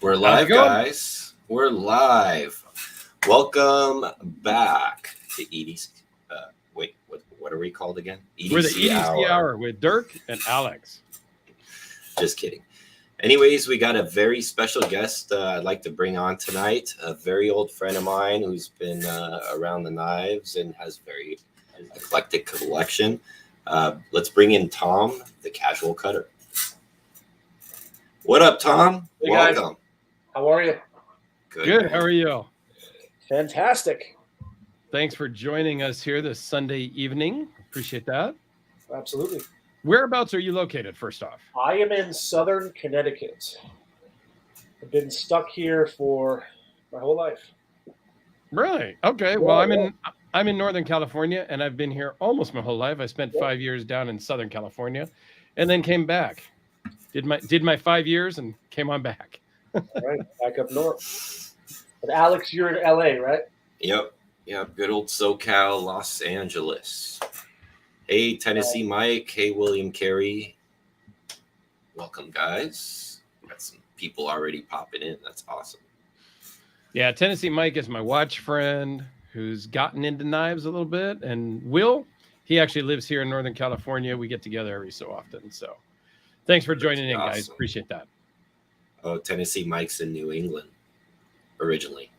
We're How's it live, going? guys. We're live. Welcome back to EDC. Wait, what are we called again? We're the EDC EDC Hour. Hour with Dirk and Alex. Just kidding. Anyways, we got a very special guest I'd like to bring on tonight. A very old friend of mine who's been around the knives and has very eclectic collection. Let's bring in Tom, the casual cutter. What up, Tom? Hey, guys. Welcome. How are you? Good. Man. How are you? Fantastic. Thanks for joining us here this Sunday evening. Appreciate that. Absolutely. Whereabouts are you located, first off? I am in southern Connecticut. I've been stuck here for my whole life. Really? Okay. Well, I'm in Northern California, and I've been here almost my whole life. I spent 5 years down in Southern California, and then came back. Did my 5 years and came on back. All right, back up north. But Alex, you're in LA, right? Yep. Good old SoCal, Los Angeles. Hey, Tennessee Mike. Hey, William Carey. Welcome, guys. Got some people already popping in. That's awesome. Yeah, Tennessee Mike is my watch friend who's gotten into knives a little bit. And Will, he actually lives here in Northern California. We get together every so often. So thanks for joining in, guys. Awesome. Appreciate that. Oh, Tennessee Mike's in New England originally.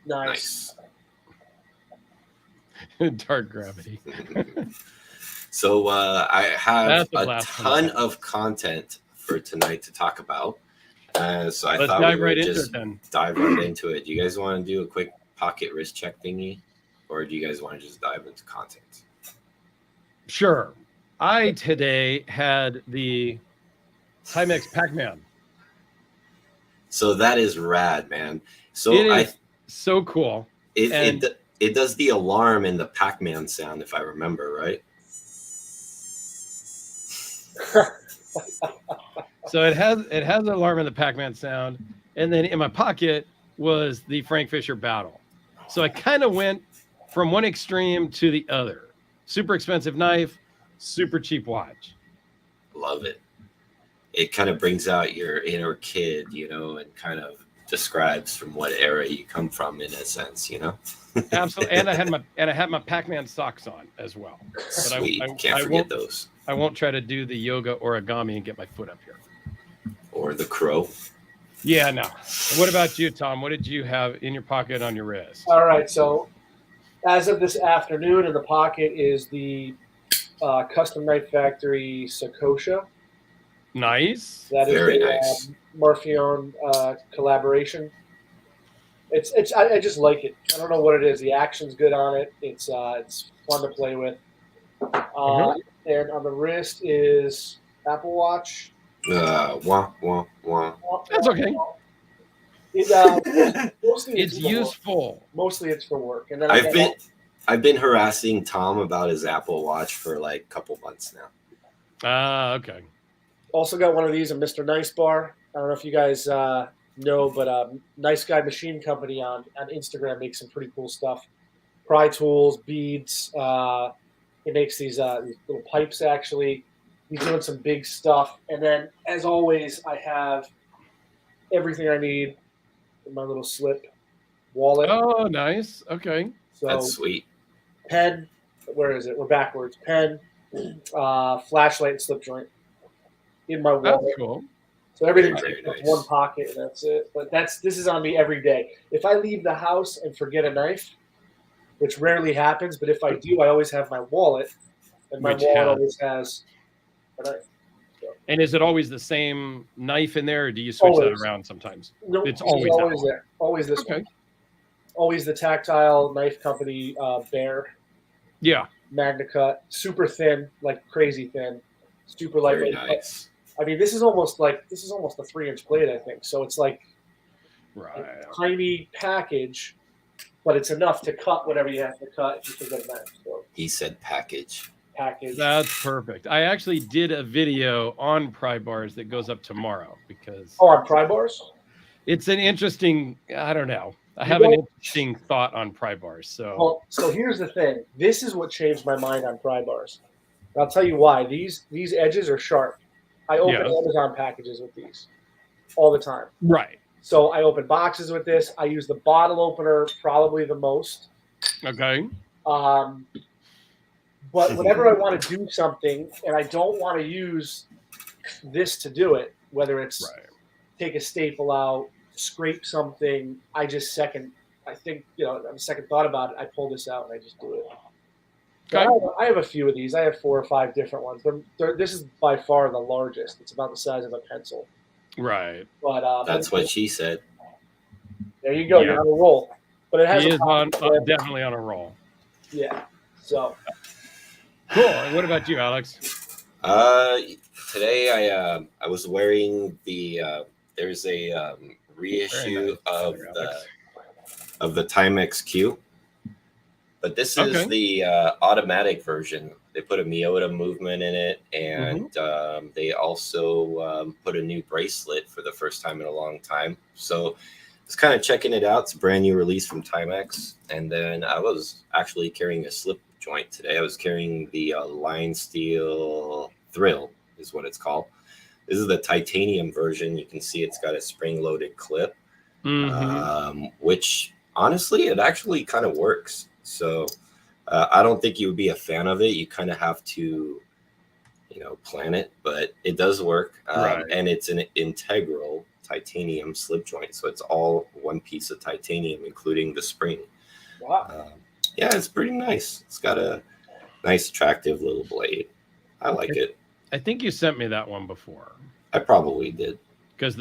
Nice. Dark gravity. So I have That's a a blast ton from of content for tonight to talk about. So I Let's thought dive we right would into just it then. dive right into it. Do you guys want to do a quick pocket wrist check thingy? Or do you guys want to just dive into content? Sure. I today had the Timex Pac-Man. So that is rad, man. So It is so cool. it does the alarm and the Pac-Man sound, if I remember right. So it has an alarm and the Pac-Man sound, and then in my pocket was the Frank Fisher Battle. So I kind of went from one extreme to the other. Super expensive knife, super cheap watch. Love it. It kind of brings out your inner kid, and kind of describes from what era you come from, in a sense, Absolutely. And I had my Pac-Man socks on as well. But Sweet. Can't forget those. I won't try to do the yoga origami and get my foot up here. Or the crow. Yeah, no. What about you, Tom? What did you have in your pocket on your wrist? All right, so as of this afternoon, in the pocket is the Custom Knife Factory Sakosha. Nice. That is Very a nice. Murphy-on collaboration. I just like it. I don't know what it is. The action's good on it. It's fun to play with. And on the wrist is Apple Watch. Wah, wah, wah. That's okay. Mostly It's useful. Mostly it's for work. And then I've been harassing Tom about his Apple Watch for like a couple months now. Okay. Also got one of these, a Mr. Nice Bar. I don't know if you guys know, but Nice Guy Machine Company on Instagram makes some pretty cool stuff. Pry tools, beads. It makes these little pipes, actually. He's doing some big stuff. And then, as always, I have everything I need in my little slip wallet. Oh, nice. Okay. So, That's sweet. pen. Where is it? We're backwards. Pen, flashlight, and slip joint in my wallet. That's cool. So everything's Very in nice. one pocket, and that's it. But this is on me every day. If I leave the house and forget a knife, which rarely happens, but if I do, I always have my wallet, and my Which wallet has- always has a knife. And is it always the same knife in there, or do you switch Always. that around sometimes? No, It's this is always that always one. there. Always this Okay. one. Always the Tactile Knife Company Bear Yeah. Magna Cut, super thin, like crazy thin, super Very lightweight. nice. I mean, this is almost a 3-inch blade, I think. So it's like Right. a tiny package, but it's enough to cut whatever you have to cut if you forget a knife. So He said package. package. That's perfect. I actually did a video on pry bars that goes up tomorrow because on pry bars? it's an interesting, I don't know. I You have an know- interesting thought on pry bars. So Well, so here's the thing. This is what changed my mind on pry bars. And I'll tell you why. These edges are sharp. I open Yeah. Amazon packages with these. all the time. Right. So I open boxes with this. I use the bottle opener probably the most. Okay. But whenever I want to do something and I don't want to use this to do it, whether it's Right. take a staple out, scrape something, I think, on a second thought about it, I pull this out and I just do it. Okay. I have a few of these. I have 4 or 5 different ones. This is by far the largest. It's about the size of a pencil. Right. But That's what she said. there you go. Yeah. You're on a roll. But it has He a is definitely on a roll. Yeah. So Cool. And what about you, Alex? Today I was wearing the there's a reissue Very of nice. the Timex Q, but this is Okay. the automatic version. They put a Miyota movement in it, and they also put a new bracelet for the first time in a long time. So I was kind of checking it out. It's a brand new release from Timex, and then I was actually carrying a slip joint today. I was carrying the Line Steel Thrill, is what it's called. This is the titanium version. You can see it's got a spring-loaded clip, which honestly, it actually kind of works. So I don't think you would be a fan of it. You kind of have to, plan it, but it does work. Right. And it's an integral titanium slip joint. So it's all one piece of titanium, including the spring. wow. Yeah, it's pretty nice. It's got a nice, attractive little blade. I like it. I think you sent me that one before. I probably did. Because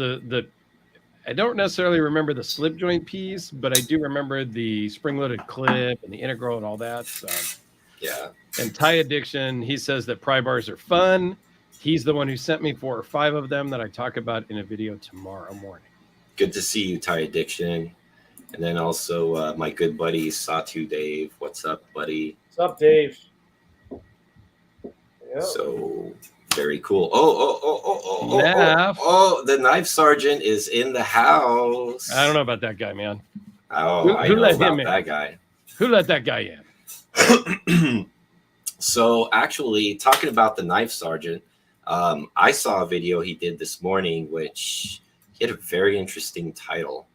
I don't necessarily remember the slip joint piece, but I do remember the spring-loaded clip and the integral and all that. So Yeah. And Tie Addiction, he says that pry bars are fun. He's the one who sent me 4 or 5 of them that I talk about in a video tomorrow morning. Good to see you, Tie Addiction. And then also my good buddy, Satu Dave. What's up, buddy? What's up, Dave? Yep. So very cool. Oh, the Knife Sergeant is in the house. I don't know about that guy, man. Oh, I know about that guy. Who let that guy in? So actually, talking about the Knife Sergeant, I saw a video he did this morning, which he had a very interesting title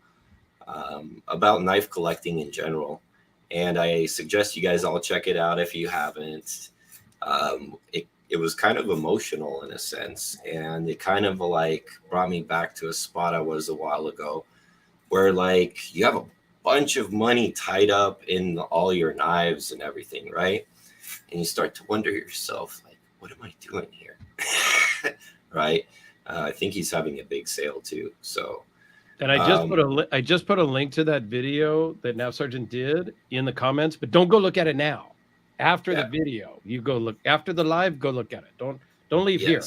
about knife collecting in general. And I suggest you guys all check it out if you haven't. It was kind of emotional in a sense, and it kind of like brought me back to a spot I was a while ago where like you have a bunch of money tied up in all your knives and everything, right? And you start to wonder yourself, like, what am I doing here? Right? I think he's having a big sale too. So, and I just put a link to that video that Knife Sergeant did in the comments, but don't go look at it now. After the video, you go look after the live, go look at it. Don't leave here.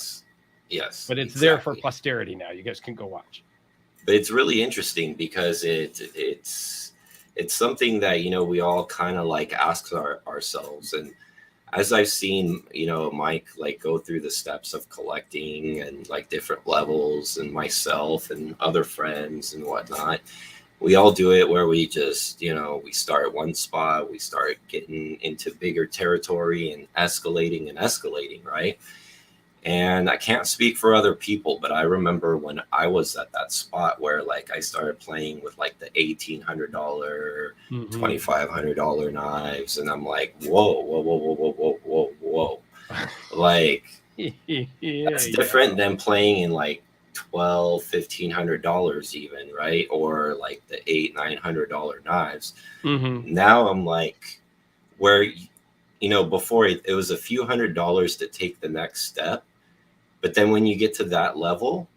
Yes. But it's there for posterity now. You guys can go watch. But it's really interesting because it's something that, we all kind of like ask ourselves. And as I've seen, Mike like go through the steps of collecting and like different levels, and myself and other friends and whatnot, we all do it where we just, we start at one spot, we start getting into bigger territory and escalating, right? And I can't speak for other people, but I remember when I was at that spot where like I started playing with like the $1,800, $2,500 knives, and I'm like, whoa. Like that's different than playing in like $1,200-$1,500 even, right? Or like the $800-$900 knives. Now I'm like, where before it was a few $100s to take the next step, but then when you get to that level,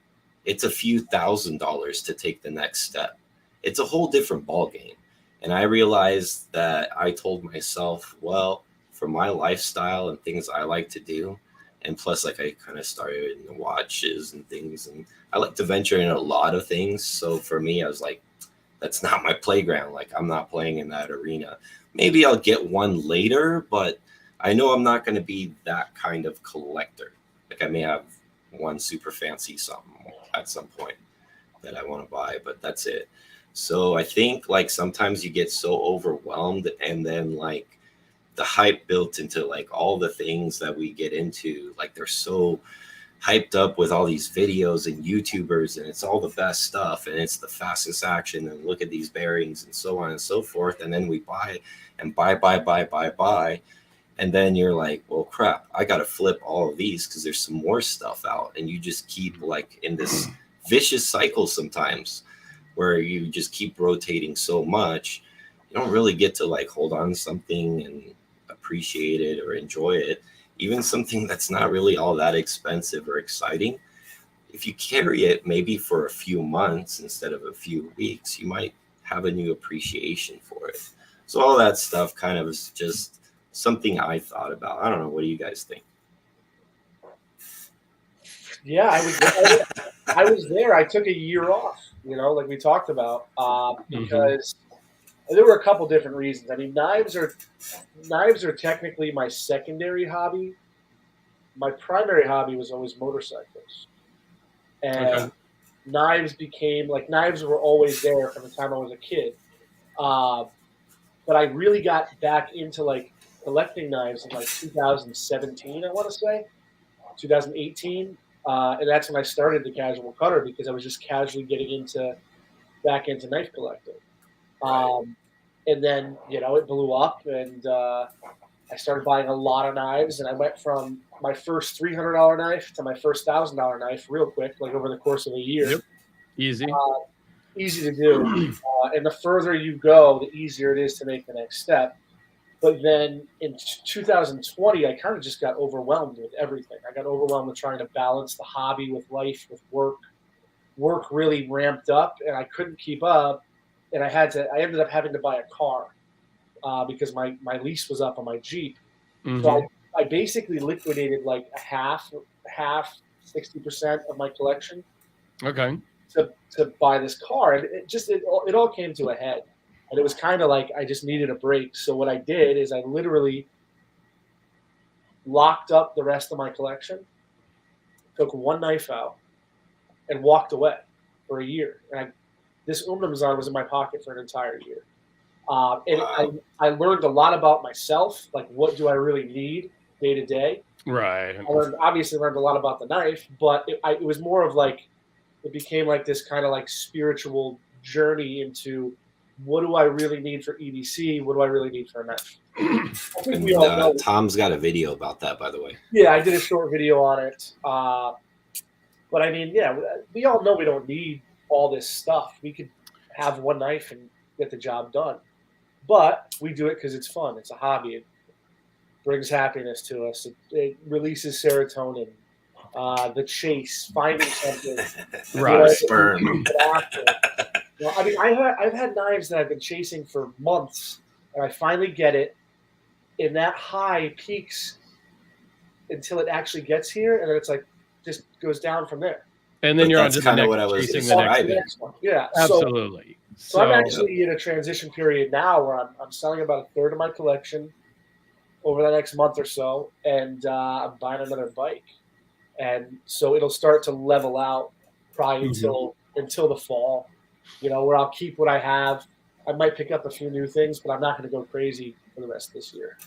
it's a few $1,000s to take the next step. It's a whole different ball game. And I realized that I told myself, well, for my lifestyle and things I like to do, and plus, like, I kind of started in the watches and things, and I like to venture in a lot of things. So for me, I was like, that's not my playground. Like, I'm not playing in that arena. Maybe I'll get one later, but I know I'm not going to be that kind of collector. Like, I may have one super fancy something at some point that I want to buy, but that's it. So I think, like, sometimes you get so overwhelmed, and then, like, the hype built into like all the things that we get into, like they're so hyped up with all these videos and YouTubers, and it's all the best stuff, and it's the fastest action, and look at these bearings and so on and so forth. And then we buy and buy. And then you're like, well, crap, I got to flip all of these because there's some more stuff out. And you just keep like in this vicious cycle sometimes where you just keep rotating so much. You don't really get to like hold on to something and appreciate it or enjoy it. Even something that's not really all that expensive or exciting. If you carry it maybe for a few months instead of a few weeks, you might have a new appreciation for it. So all that stuff kind of is just something I thought about. I don't know. What do you guys think? Yeah, I was there. I took a year off, like we talked about, because there were a couple different reasons. I mean, knives are technically my secondary hobby. My primary hobby was always motorcycles, and knives were always there from the time I was a kid. But I really got back into like collecting knives in like 2017, I want to say, 2018. And that's when I started the Casual Cutter, because I was just casually getting back into knife collecting. And then, it blew up, and I started buying a lot of knives, and I went from my first $300 knife to my first $1,000 knife real quick, like over the course of a year. Yep. Easy to do. And the further you go, the easier it is to make the next step. But then in 2020, I kind of just got overwhelmed with everything. I got overwhelmed with trying to balance the hobby with life, with work. Work really ramped up, and I couldn't keep up. And I ended up having to buy a car because my lease was up on my Jeep. So I basically liquidated like a half, 60% of my collection. Okay. To buy this car, and it all came to a head. And it was kind of like I just needed a break. So what I did is I literally locked up the rest of my collection, took one knife out, and walked away for a year. And this Umnumzan was in my pocket for an entire year. And I learned a lot about myself, like what do I really need day to day. Right. I obviously learned a lot about the knife, but it was more of like, it became like this kind of like spiritual journey into what do I really need for EDC? What do I really need for a knife? I think we all know. Tom's got a video about that, by the way. Yeah, I did a short video on it. But I mean, yeah, we all know we don't need all this stuff. We could have one knife and get the job done. But we do it because it's fun. It's a hobby. It brings happiness to us. It releases serotonin. The chase, finding something. Right. Sperm. Well, I mean, I've had knives that I've been chasing for months, and I finally get it, and that high peaks until it actually gets here, and then it's like just goes down from there. And then you're on to the next, what I was chasing the next one. Yeah, absolutely. So I'm actually in a transition period now where I'm selling about a third of my collection over the next month or so, and I'm buying another bike, and so it'll start to level out probably until the fall. Where I'll keep what I have. I might pick up a few new things, but I'm not going to go crazy for the rest of this year.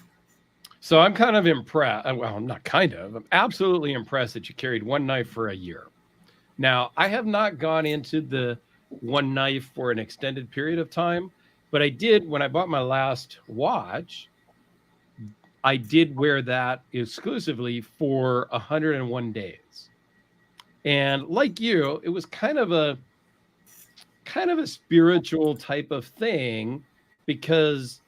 So I'm kind of impressed. Well, I'm not kind of. I'm absolutely impressed that you carried one knife for a year. Now, I have not gone into the one knife for an extended period of time, but I did when I bought my last watch. I did wear that exclusively for 101 days. And like you, it was kind of a spiritual type of thing because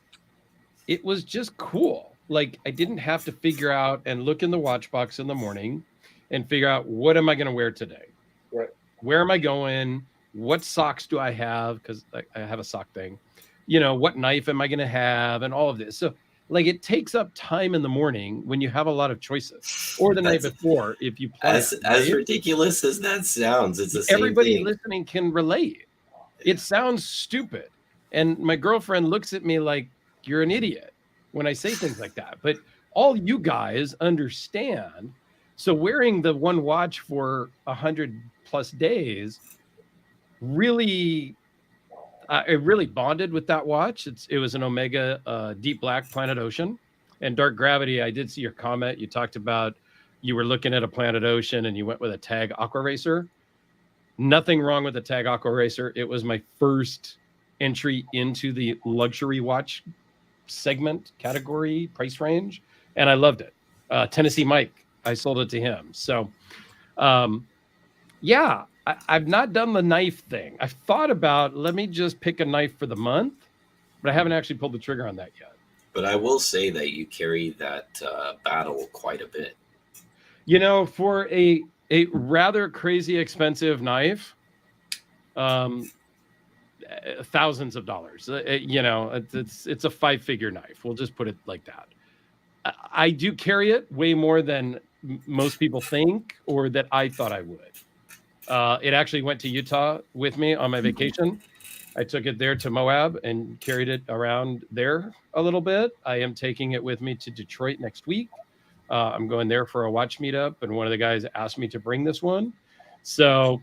it was just cool. Like I didn't have to figure out and look in the watch box in the morning and figure out what am I going to wear today? Right. Where am I going? What socks do I have? Because I have a sock thing. What knife am I going to have? And all of this. So like it takes up time in the morning when you have a lot of choices, or the night before if you plan. As ridiculous as that sounds, it's the same Everybody thing. Listening can relate. It sounds stupid. And my girlfriend looks at me like you're an idiot when I say things like that. But all you guys understand. So wearing the one watch for 100+ days really, it really bonded with that watch. It was an Omega Deep Black Planet Ocean. And Dark Gravity, I did see your comment. You talked about you were looking at a Planet Ocean and you went with a Tag Aqua Racer. Nothing wrong with the Tag Aqua Racer. It was my first entry into the luxury watch segment category price range, and I loved it. Tennessee Mike, I sold it to him. So, yeah, I've not done the knife thing. I've thought about, let me just pick a knife for the month, but I haven't actually pulled the trigger on that yet. But I will say that you carry that battle quite a bit. You know, for a rather crazy expensive knife, thousands of dollars. You know, it's a 5-figure knife. We'll just put it like that. I do carry it way more than most people think, or that I thought I would. It actually went to Utah with me on my vacation. I took it there to Moab and carried it around there a little bit. I am taking it with me to Detroit next week. I'm going there for a watch meetup, and one of the guys asked me to bring this one. So,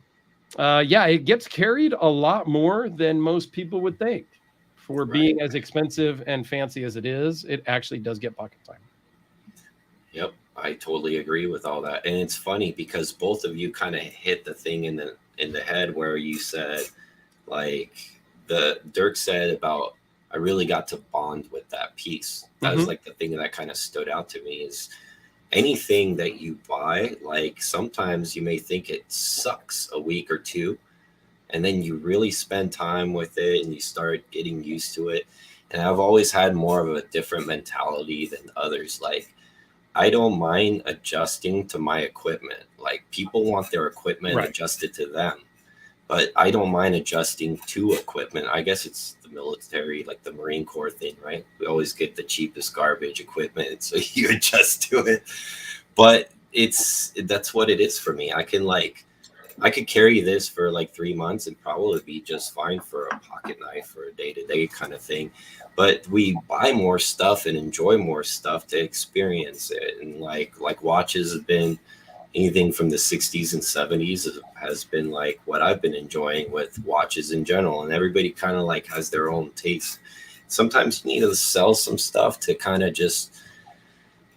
yeah, it gets carried a lot more than most people would think. For being as expensive and fancy as it is, it actually does get pocket time. Yep, I totally agree with all that. And it's funny because both of you kind of hit the thing in the head where you said, like, the Dirk said about, I really got to bond with that piece. That was like the thing that kind of stood out to me is anything that you buy, like sometimes you may think it sucks a week or two, and then you really spend time with it and you start getting used to it. And I've always had more of a different mentality than others. Like, I don't mind adjusting to my equipment. Like, people want their equipment adjusted to them, but I don't mind adjusting to equipment. I guess it's the military, like the Marine Corps thing, right? We always get the cheapest garbage equipment, so you adjust to it. But that's what it is for me. I could carry this for like 3 months and probably be just fine for a pocket knife or a day-to-day kind of thing. But we buy more stuff and enjoy more stuff to experience it. And like watches have been anything from the 60s and 70s has been like what I've been enjoying with watches in general. And everybody kind of like has their own taste. Sometimes you need to sell some stuff to kind of just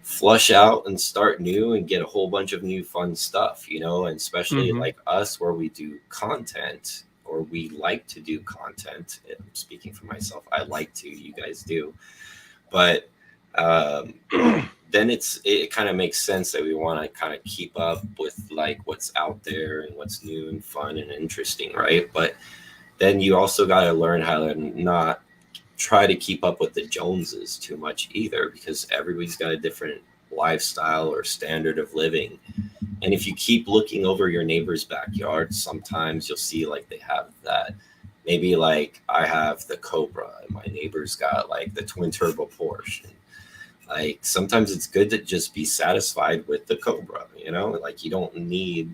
flush out and start new and get a whole bunch of new fun stuff, you know, and especially like us where we do content, or we like to do content. Speaking for myself, I like to, you guys do. But then it kind of makes sense that we want to kind of keep up with like what's out there and what's new and fun and interesting, right? But then you also got to learn how to not try to keep up with the Joneses too much either, because everybody's got a different lifestyle or standard of living. And if you keep looking over your neighbor's backyard, sometimes you'll see like they have that. Maybe like I have the Cobra and my neighbor's got like the twin turbo Porsche. Like sometimes it's good to just be satisfied with the Cobra, you know, like you don't need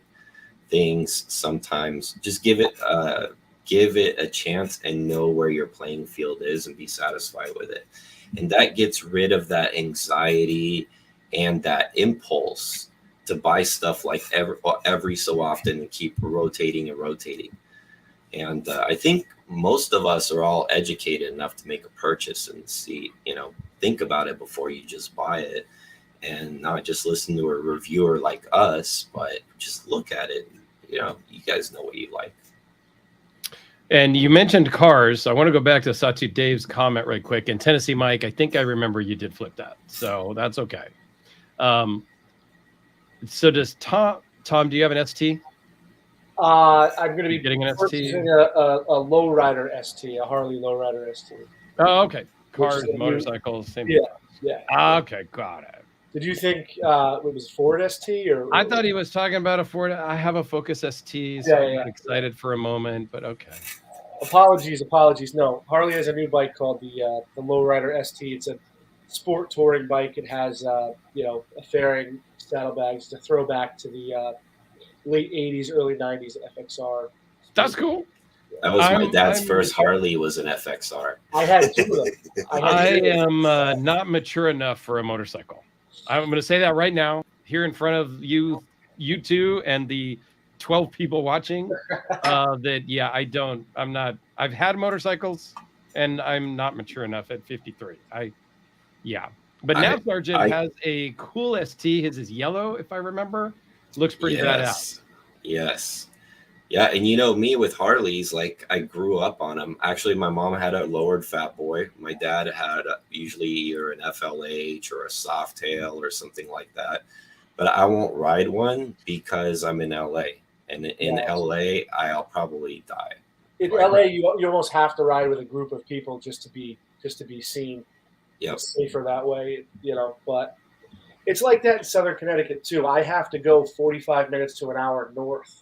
things. Sometimes just give it a chance and know where your playing field is and be satisfied with it. And that gets rid of that anxiety and that impulse to buy stuff like every so often and keep rotating and rotating. And I think most of us are all educated enough to make a purchase and see, you know, think about it before you just buy it, and not just listen to a reviewer like us, but just look at it. You know, you guys know what you like. And you mentioned cars. I want to go back to Satu Dave's comment right quick. And Tennessee Mike, I think I remember you did flip that, so that's okay. So does Tom, do you have an ST? I'm going to be getting an purchasing a lowrider ST, a Harley lowrider ST. Oh, okay. Cars, motorcycles, same. Yeah. Okay, got it. Did you think it was Ford ST or? I thought he was talking about a Ford. I have a Focus ST, so I'm excited for a moment, but okay. Apologies. No, Harley has a new bike called the Lowrider ST. It's a sport touring bike. It has a fairing, saddlebags. It's a throwback to the late '80s, early '90s FXR. That's cool. That was my dad's first Harley, was an FXR. I had two of them. I am not mature enough for a motorcycle. I'm going to say that right now, here in front of you two, and the 12 people watching. I've had motorcycles, and I'm not mature enough at 53. But I- Nav Sergeant I- has a cool ST. His is yellow, if I remember. Looks pretty badass. Yes. Yeah, and you know me with Harleys, like I grew up on them. Actually, my mom had a lowered Fat Boy. My dad had usually either an FLH or a Softail or something like that. But I won't ride one because I'm in LA, and in LA, I'll probably die. In LA, you almost have to ride with a group of people just to be seen. Yep. It's safer that way, you know. But it's like that in Southern Connecticut too. I have to go 45 minutes to an hour north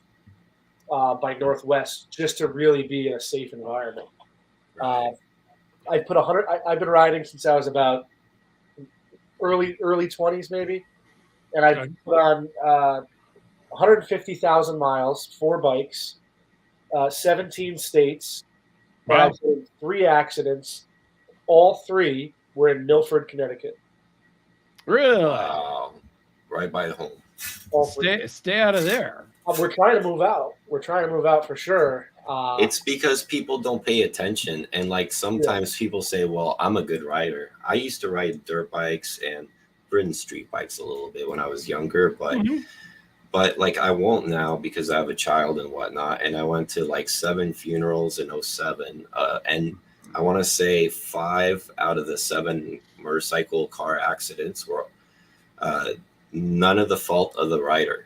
by Northwest just to really be in a safe environment. Right. I put 100. I've been riding since I was about early 20s maybe, and I've put on 150,000 miles, 4 bikes, 17 states, and Wow. I've been in 3 accidents. All 3 were in Milford, Connecticut. Really? Wow. Right by home. All 3. Stay out of there. We're trying to move out. We're trying to move out for sure. It's because people don't pay attention, and like sometimes people say, "Well, I'm a good rider." I used to ride dirt bikes and Britain street bikes a little bit when I was younger, but like I won't now because I have a child and whatnot. And I went to like 7 funerals in 07, and I want to say 5 out of the 7 motorcycle car accidents were none of the fault of the rider.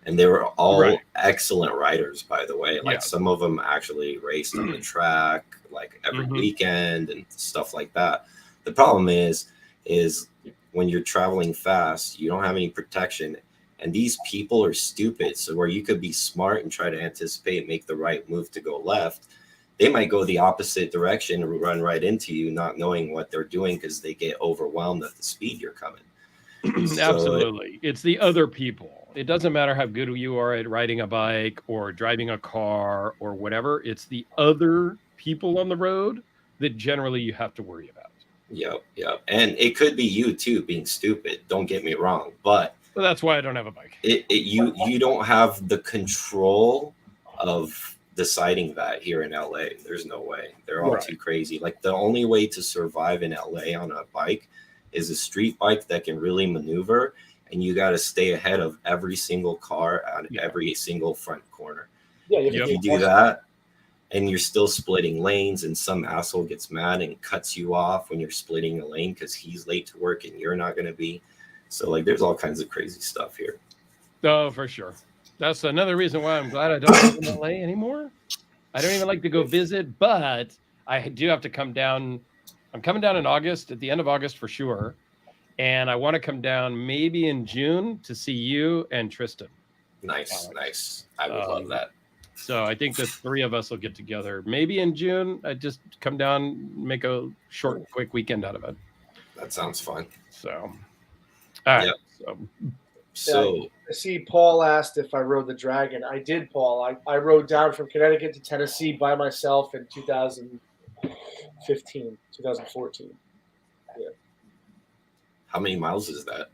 And they were all excellent riders, by the way. Like some of them actually raced on the track, like every weekend and stuff like that. The problem is when you're traveling fast, you don't have any protection. And these people are stupid. So where you could be smart and try to anticipate, make the right move to go left, they might go the opposite direction and run right into you, not knowing what they're doing because they get overwhelmed at the speed you're coming. Absolutely. It's the other people. It doesn't matter how good you are at riding a bike or driving a car or whatever. It's the other people on the road that generally you have to worry about. Yep. And it could be you too being stupid. Don't get me wrong. But well, that's why I don't have a bike. You don't have the control of deciding that here in LA. There's no way. They're all too crazy. Like the only way to survive in LA on a bike is a street bike that can really maneuver, and you got to stay ahead of every single car on every single front corner. Yeah, if you do that, and you're still splitting lanes, and some asshole gets mad and cuts you off when you're splitting a lane because he's late to work and you're not going to be. So, like, there's all kinds of crazy stuff here. Oh, for sure. That's another reason why I'm glad I don't live in LA anymore. I don't even like to go visit, but I do have to come down. I'm coming down in August, at the end of August for sure. And I want to come down maybe in June to see you and Tristan. Nice. I would love that. So I think the 3 of us will get together. Maybe in June, I just come down, make a short, quick weekend out of it. That sounds fun. So, all right. Yep. So I see Paul asked if I rode the Dragon. I did, Paul. I rode down from Connecticut to Tennessee by myself in 2014. Yeah. How many miles is that?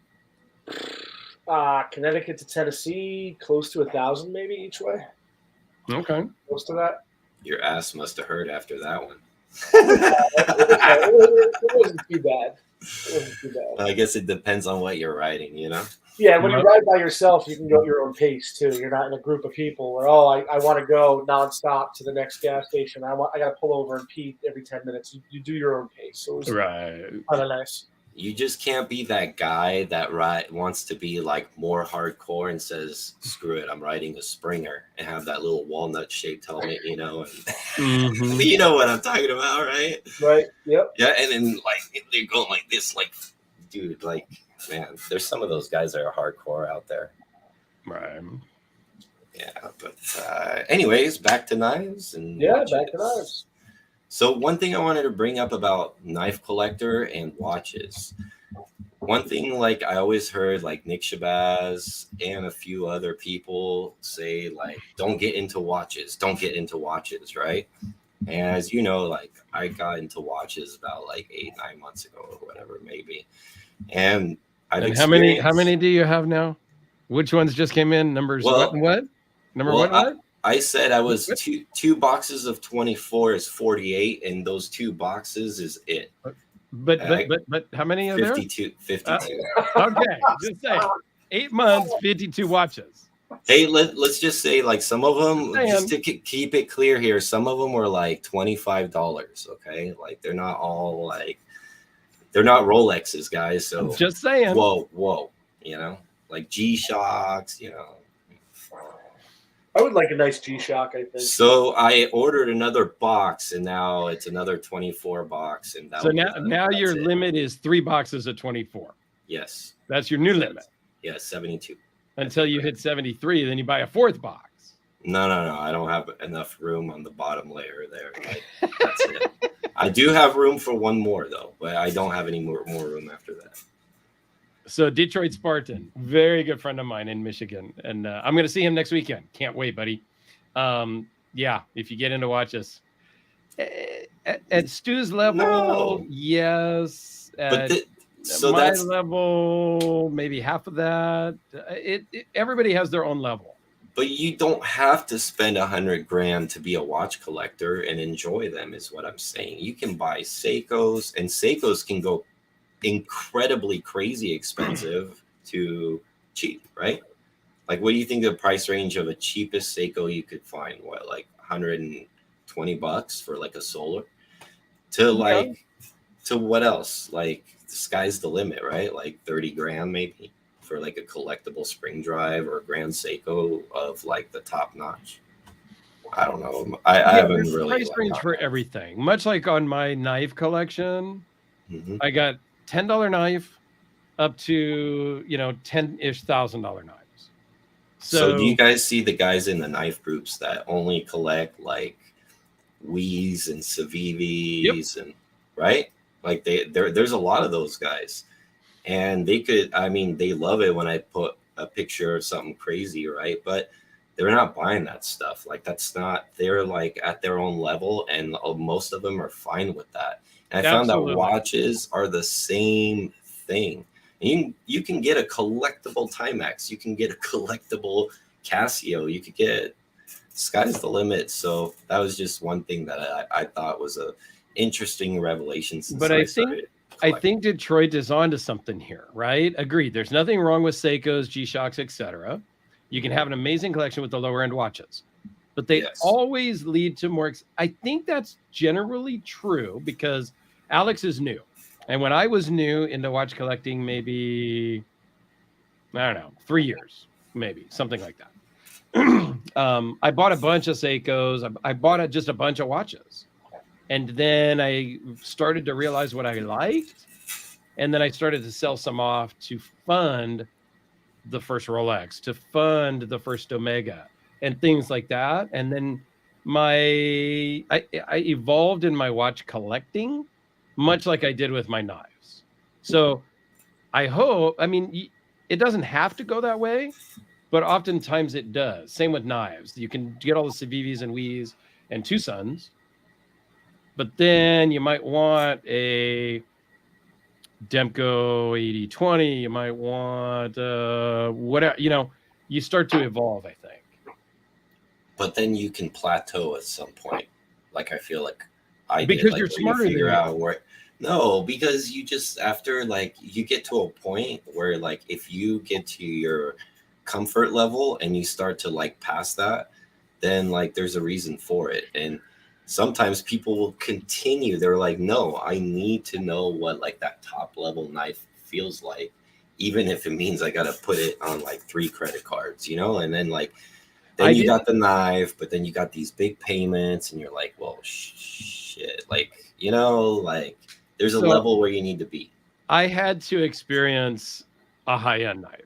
Connecticut to Tennessee, close to 1,000 maybe each way. Okay. Close to that. Your ass must have hurt after that one. It wasn't too bad. I guess it depends on what you're riding, you know? Yeah, when you ride by yourself, you can go at your own pace too. You're not in a group of people where, I want to go nonstop to the next gas station. I got to pull over and pee every 10 minutes. You do your own pace. So it was kind of nice. You just can't be that guy that wants to be like more hardcore and says, screw it, I'm riding a Springer, and have that little walnut shaped helmet, you know, and you know what I'm talking about, right? Right. Yep. Yeah. And then like they're going like this, like, dude, like, man, there's some of those guys that are hardcore out there. Right. Yeah. But anyways, back to knives and back to knives. So one thing I wanted to bring up about knife collector and watches. One thing, like I always heard, like Nick Shabazz and a few other people say, like, don't get into watches, right? And as you know, like I got into watches about like 8-9 months ago or whatever, maybe. And how many do you have now? Which ones just came in? Numbers what? Number what? I said I was two boxes of 24 is 48, and those 2 boxes is it. But how many are there? 52. Okay, just say 8 months, 52 watches. Hey, let's just say like some of them, just Saying. to keep it clear here, some of them were like $25. Okay, like they're not all like they're not Rolexes, guys. So Just saying. whoa, you know, like G-Shocks, you know. I would like a nice G-Shock, I think. So I ordered another box, and now it's another 24 box, and that So now your limit is 3 boxes of 24. Yes, That's your new limit. Yes, 72. Until you hit 73, then you buy a 4th box. No. I don't have enough room on the bottom layer there. Like, that's it. I do have room for one more though, but I don't have any more room after that. So Detroit Spartan, very good friend of mine in Michigan, and I'm going to see him next weekend. Can't wait, buddy. Yeah, if you get into watches, at Stu's level, yes. At my level, maybe half of that. Everybody has their own level. But you don't have to spend $100,000 to be a watch collector and enjoy them, is what I'm saying. You can buy Seikos, and Seikos can go incredibly crazy expensive to cheap, right? Like, what do you think the price range of a cheapest Seiko you could find? What, like $120 for like a solar? To like, to what else? Like, the sky's the limit, right? Like $30,000 maybe for like a collectible spring drive or a Grand Seiko of like the top notch. I don't know. I haven't really price range for everything. Much like on my knife collection, I got $10 knife up to, you know, $10,000 knives. So do you guys see the guys in the knife groups that only collect like Wies and Civivis and right? Like there's a lot of those guys, and they could, I mean, they love it when I put a picture of something crazy, right? But they're not buying that stuff. Like, that's not, they're like at their own level, and most of them are fine with that. And I found that watches are the same thing. And you can get a collectible Timex, you can get a collectible Casio, you could get, sky's the limit. So that was just one thing that I thought was a interesting revelation. But I think Detroit is onto something here, right? Agreed. There's nothing wrong with Seikos, G-Shocks, etc. You can have an amazing collection with the lower end watches, but they always lead to more. I think that's generally true because Alex is new. And when I was new into watch collecting, maybe, I don't know, 3 years, maybe something like that. I bought a bunch of Seikos. I bought just a bunch of watches. And then I started to realize what I liked. And then I started to sell some off to fund the first Rolex, to fund the first Omega, and things like that. And then I evolved in my watch collecting, much like I did with my knives. So I hope, I mean, it doesn't have to go that way, but oftentimes it does. Same with knives. You can get all the Civivis and Wies and Tucsons, but then you might want a Demko 8020. You might want whatever, you know, you start to evolve, I think. But then you can plateau at some point. Like, I feel like because you're smarter than me. No, because you just, after, like, you get to a point where, like, if you get to your comfort level and you start to, like, pass that, then, like, there's a reason for it. And sometimes people will continue. They're like, no, I need to know what, like, that top level knife feels like, even if it means I got to put it on, like, 3 credit cards, you know? And then, like, then you got the knife, but then you got these big payments, and you're like, well, shit. Like, you know, like, there's a level where you need to be. I had to experience a high-end knife.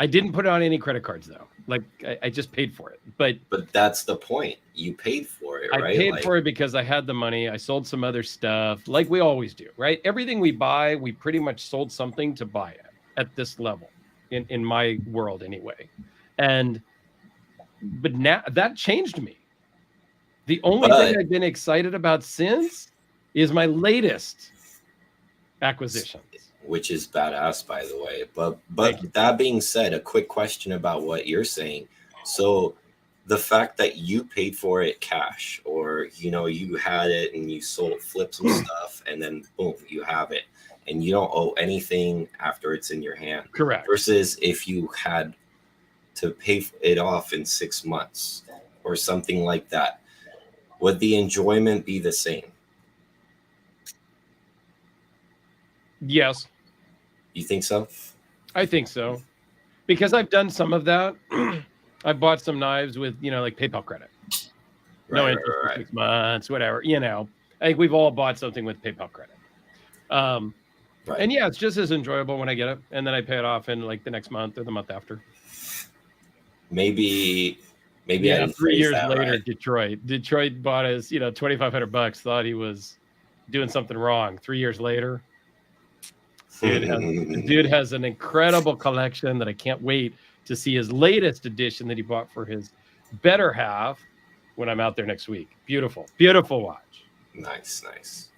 I didn't put it on any credit cards, though. Like, I just paid for it. But that's the point. You paid for it, right? I paid for it because I had the money. I sold some other stuff, like we always do, right? Everything we buy, we pretty much sold something to buy it at this level, in my world anyway. But now that changed me. The only thing I've been excited about since is my latest acquisitions, which is badass, by the way. But that being said, a quick question about what you're saying. So the fact that you paid for it cash, or where, you know, you had it and you flip some stuff, and then boom, you have it, and you don't owe anything after it's in your hand. Correct. Versus if you had to pay it off in 6 months or something like that, would the enjoyment be the same? Yes. You think so? I think so, because I've done some of that. I bought some knives with, you know, like PayPal credit. No interest for 6 months, whatever. You know, I think we've all bought something with PayPal credit. And yeah, it's just as enjoyable when I get it, and then I pay it off in like the next month or the month after. Maybe Yeah, I didn't 3 years that later, right. Detroit bought his, you know, $2,500. Thought he was doing something wrong. 3 years later, dude has an incredible collection that I can't wait to see his latest edition that he bought for his better half when I'm out there next week. Beautiful, beautiful watch. Nice.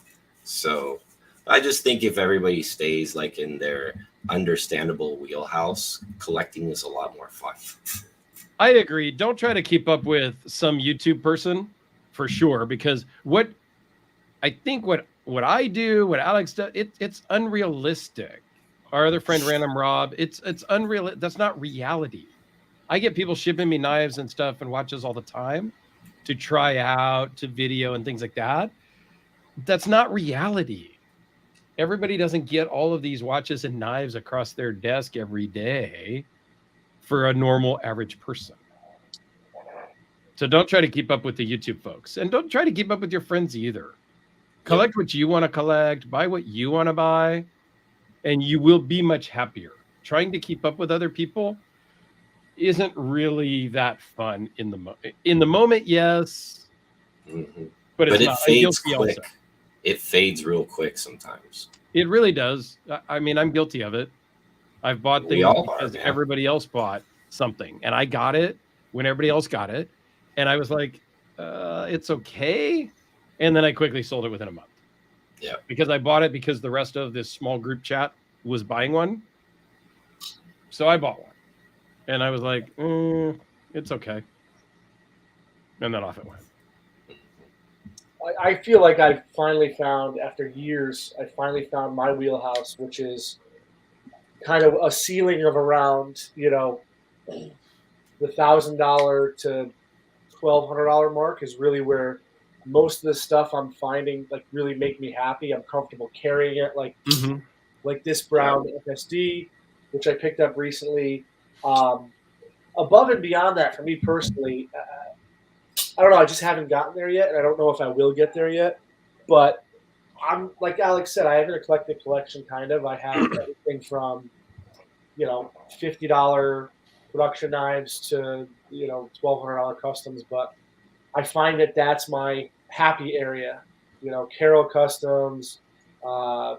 So I just think if everybody stays like in their understandable wheelhouse, collecting is a lot more fun. I agree. Don't try to keep up with some YouTube person for sure, because what I I do, what Alex does, it's unrealistic. Our other friend Random Rob, it's unreal. That's not reality. I get people shipping me knives and stuff and watches all the time to try out, to video and things like that. That's not reality. Everybody doesn't get all of these watches and knives across their desk every day for a normal average person. So don't try to keep up with the YouTube folks, and don't try to keep up with your friends either. Collect what you want to collect, buy what you want to buy, and you will be much happier. Trying to keep up with other people isn't really that fun in the moment. Yes, but it's not. Fades quick. Also. It fades real quick sometimes. It really does. I mean, I'm guilty of it. I've bought things because everybody else bought something, and I got it when everybody else got it, and I was like, it's okay. And then I quickly sold it within a month. Yeah. Because I bought it because the rest of this small group chat was buying one. So I bought one. And I was like, it's okay. And then off it went. I feel like I finally found, after years, my wheelhouse, which is kind of a ceiling of around, you know, the $1,000 to $1,200 mark is really where most of the stuff I'm finding like really make me happy. I'm comfortable carrying it, like this brown FSD, which I picked up recently. Above and beyond that, for me personally, I don't know. I just haven't gotten there yet, and I don't know if I will get there yet. But I'm like Alex said, I have an eclectic collection. Kind of, I have everything from, you know, $50 production knives to, you know, $1,200 customs. But I find that that's my happy area. You know, Carol Customs, a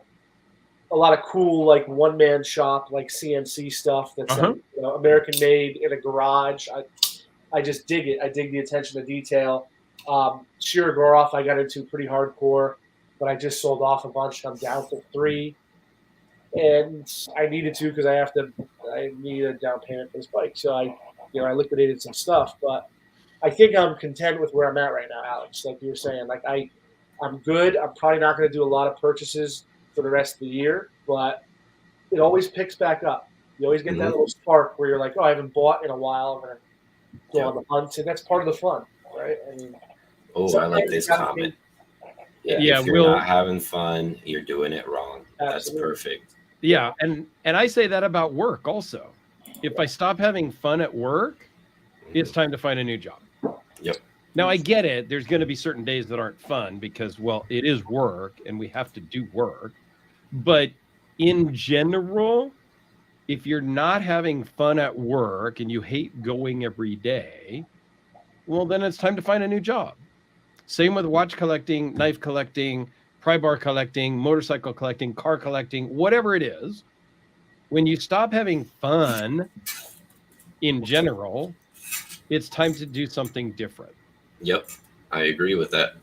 lot of cool like one-man shop like CNC stuff that's like, you know, American made in a garage. I just dig it. I dig the attention to detail. Shearer Goroff I got into pretty hardcore, but I just sold off a bunch. I'm down to 3, and I needed to because I need a down payment for this bike. So I liquidated some stuff, but I think I'm content with where I'm at right now, Alex. Like you were saying, like I'm good. I'm probably not going to do a lot of purchases for the rest of the year, but it always picks back up. You always get that little spark where you're like, oh, I haven't bought in a while. I'm going to go on the hunt, and that's part of the fun, right? I mean, I like this comment. If you're not having fun, you're doing it wrong. Absolutely. That's perfect. Yeah, and I say that about work also. If I stop having fun at work, it's time to find a new job. Yep. Now, I get it. There's going to be certain days that aren't fun because, well, it is work and we have to do work. But in general, if you're not having fun at work and you hate going every day, well, then it's time to find a new job. Same with watch collecting, knife collecting, pry bar collecting, motorcycle collecting, car collecting, whatever it is. When you stop having fun in general, it's time to do something different. Yep, I agree with that.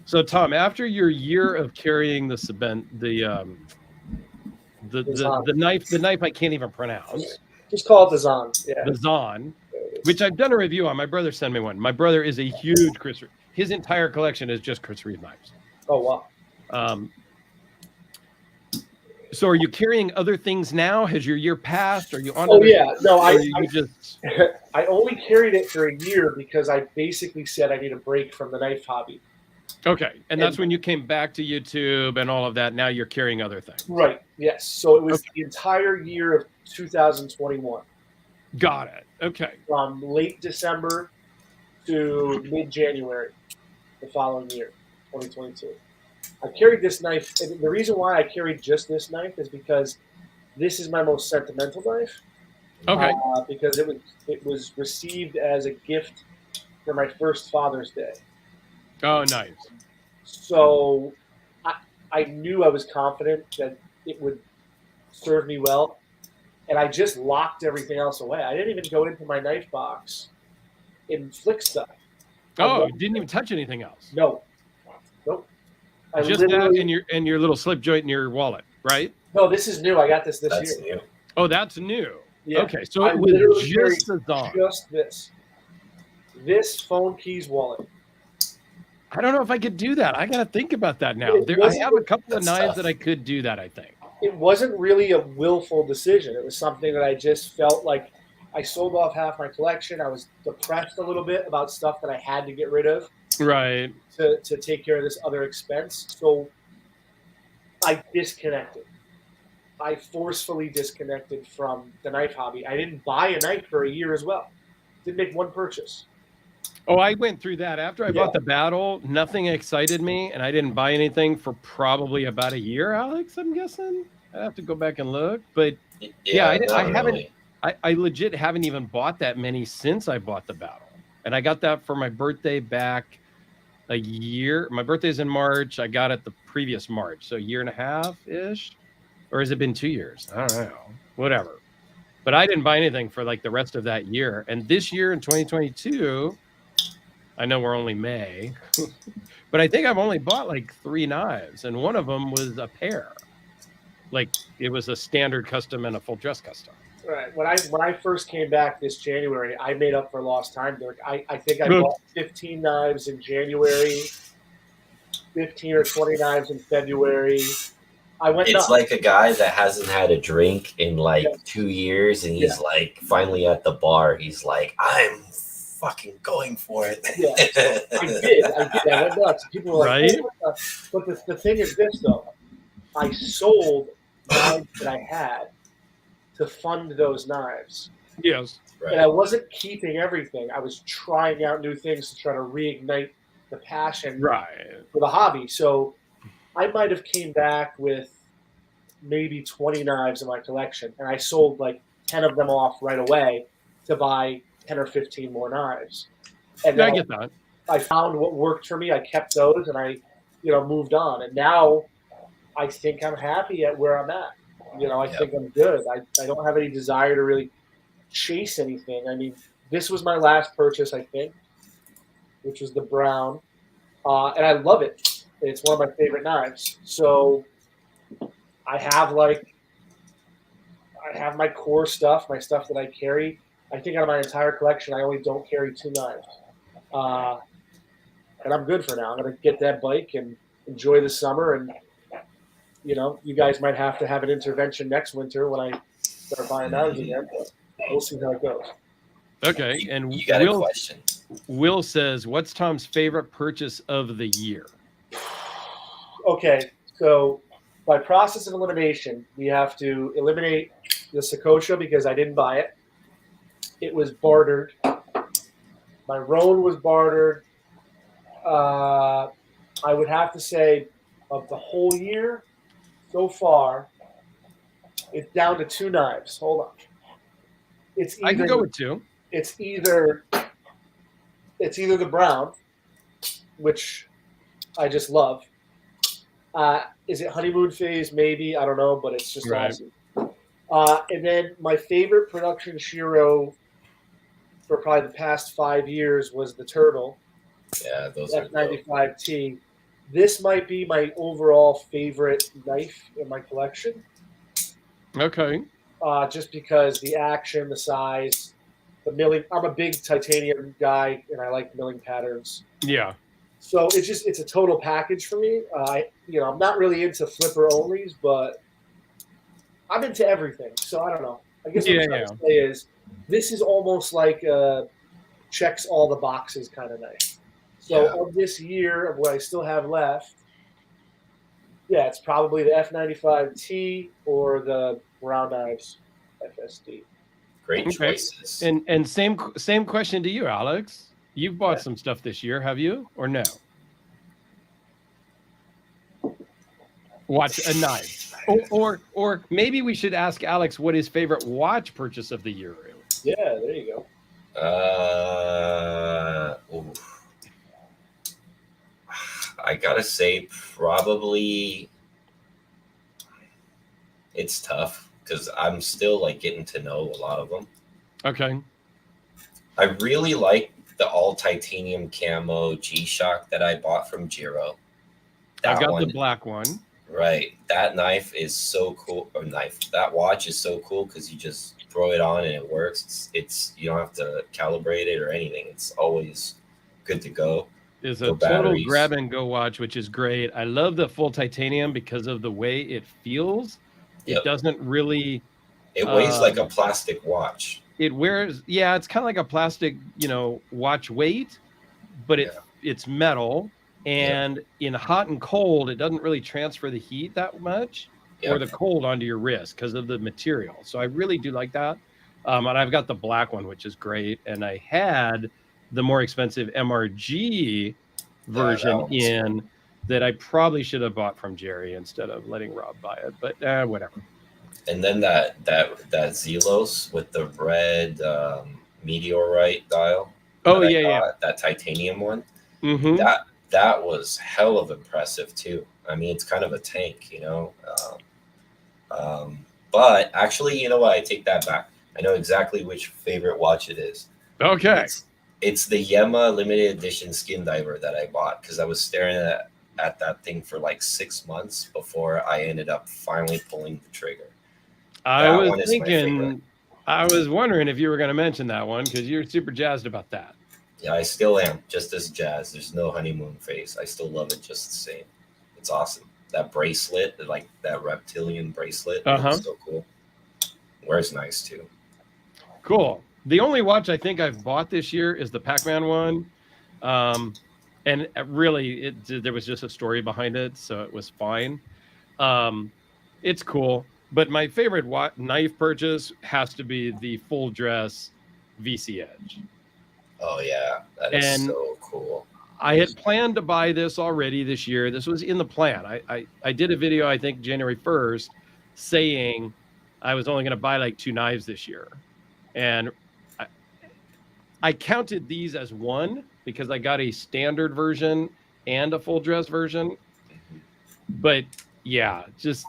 So, Tom, after your year of carrying the knife I can't even pronounce. Just call it the Zahn. Yeah. The Zahn, which I've done a review on. My brother sent me one. My brother is a huge his entire collection is just Chris Reeve knives. Oh wow. So are you carrying other things now? Has your year passed? Are you on? Oh yeah, no, I just I only carried it for a year because I basically said I need a break from the knife hobby. okay, and that's when you came back to YouTube and all of that. Now you're carrying other things. Right. Yes. So it was the entire year of 2021. Got it. Okay. From late December to mid-January the following year, 2022. I carried this knife, and the reason why I carried just this knife is because this is my most sentimental knife. Okay. Because it was received as a gift for my first Father's Day. Oh, nice. So I knew I was confident that it would serve me well, and I just locked everything else away. I didn't even go into my knife box and flick stuff. Oh, you didn't even touch anything else. No. Nope. Just that in your little slip joint in your wallet, right? No, this is new. I got this year. New. Oh, that's new. Yeah. Okay, so it was just a thought. Just this phone keys wallet. I don't know if I could do that. I got to think about that now. I have a couple of knives that I could do that, I think. It wasn't really a willful decision. It was something that I just felt like I sold off half my collection. I was depressed a little bit about stuff that I had to get rid of. Right. To take care of this other expense. So I disconnected. I forcefully disconnected from the knife hobby. I didn't buy a knife for a year as well. Didn't make one purchase. Oh, I went through that. After I bought the Battle, nothing excited me, and I didn't buy anything for probably about a year, Alex, I'm guessing. I have to go back and look. But I haven't. Really. I legit haven't even bought that many since I bought the Battle. And I got that for my birthday back a year. My birthday's in March. I got it the previous March. So a year and a half-ish. Or has it been 2 years? I don't know. Whatever. But I didn't buy anything for like the rest of that year. And this year in 2022, I know we're only May, but I think I've only bought like 3 knives. And one of them was a pair. Like it was a standard custom and a full dress custom. Right. When I first came back this January, I made up for lost time, Dirk. I think I bought 15 knives in January, 15 or 20 knives in February. It's nuts. Like a guy that hasn't had a drink in like 2 years, and he's like finally at the bar. He's like, I'm fucking going for it. Yeah, I did. I went nuts. People were like, right? Oh, but the thing is this, though. I sold knives that I had to fund those knives. Yes. Right. And I wasn't keeping everything. I was trying out new things to try to reignite the passion for the hobby. So I might have came back with maybe 20 knives in my collection, and I sold like 10 of them off right away to buy 10 or 15 more knives. And I get that. I found what worked for me. I kept those, and I, moved on. And now I think I'm happy at where I'm at. I think I'm good. I don't have any desire to really chase anything. I mean, this was my last purchase, I think, which was the brown, and I love it. It's one of my favorite knives. So I have my core stuff, my stuff that I carry. I think out of my entire collection, I only don't carry 2 knives. And I'm good for now. I'm going to get that bike and enjoy the summer. And, you guys might have to have an intervention next winter when I start buying knives again. But we'll see how it goes. Okay. And you got a question. Will says, what's Tom's favorite purchase of the year? Okay. So by process of elimination, we have to eliminate the Sakosha because I didn't buy it. It was bartered. My Roan was bartered. I would have to say of the whole year so far, it's down to 2 knives. Hold on. I can go with 2. It's either the brown, which I just love. Is it honeymoon phase? Maybe. I don't know, but it's just awesome. And then my favorite production Shiro for probably the past 5 years was the Turtle. Yeah, those are F95T. This might be my overall favorite knife in my collection. Okay. Just because the action, the size, the milling. I'm a big titanium guy, and I like milling patterns. Yeah. So it's a total package for me. I'm not really into flipper onlys, but I'm into everything. So I don't know. I guess what I'm trying to say is this is almost like checks all the boxes kind of knife. So of this year of what I still have left, yeah, it's probably the F95T or the Brown Knives FSD. Great choices. And same question to you, Alex. You've bought some stuff this year, have you, or no? Watch a knife, or maybe we should ask Alex what his favorite watch purchase of the year is. Yeah, there you go. I gotta say, probably it's tough because I'm still like getting to know a lot of them. Okay. I really like the all titanium camo G-Shock that I bought from Giro. I got the black one. Right. That knife is so cool. Or that watch is so cool because you just throw it on and it works. It's you don't have to calibrate it or anything. It's always good to go. It's a total grab and go watch, which is great. I love the full titanium because of the way it feels. It doesn't really. It weighs like a plastic watch. It wears, it's kind of like a plastic, watch weight, but it's metal. And in hot and cold, it doesn't really transfer the heat that much or the cold onto your wrist because of the material. So I really do like that. And I've got the black one, which is great. And I had the more expensive MRG version that I probably should have bought from Jerry instead of letting Rob buy it. But whatever. And then that Zelos with the red meteorite dial. Oh, yeah. That titanium one. Mm-hmm. That was hell of impressive too. I mean, it's kind of a tank, but actually, you know what? I take that back. I know exactly which favorite watch it is. Okay. It's the Yema limited edition skin diver that I bought because I was staring at that thing for like 6 months before I ended up finally pulling the trigger. I was wondering if you were going to mention that one because you're super jazzed about that. Yeah, I still am just as jazzed. There's no honeymoon phase. I still love it just the same. It's awesome. That bracelet, like that reptilian bracelet, is so cool. Wears nice too. Cool. The only watch I think I've bought this year is the Pac-Man one. And really, there was just a story behind it, so it was fine. It's cool. But my favorite knife purchase has to be the full dress VC Edge. Oh, yeah. That is so cool. I had planned to buy this already this year. This was in the plan. I did a video, I think, January 1st, saying I was only going to buy like 2 knives this year. And I counted these as one because I got a standard version and a full dress version. But, yeah, it's just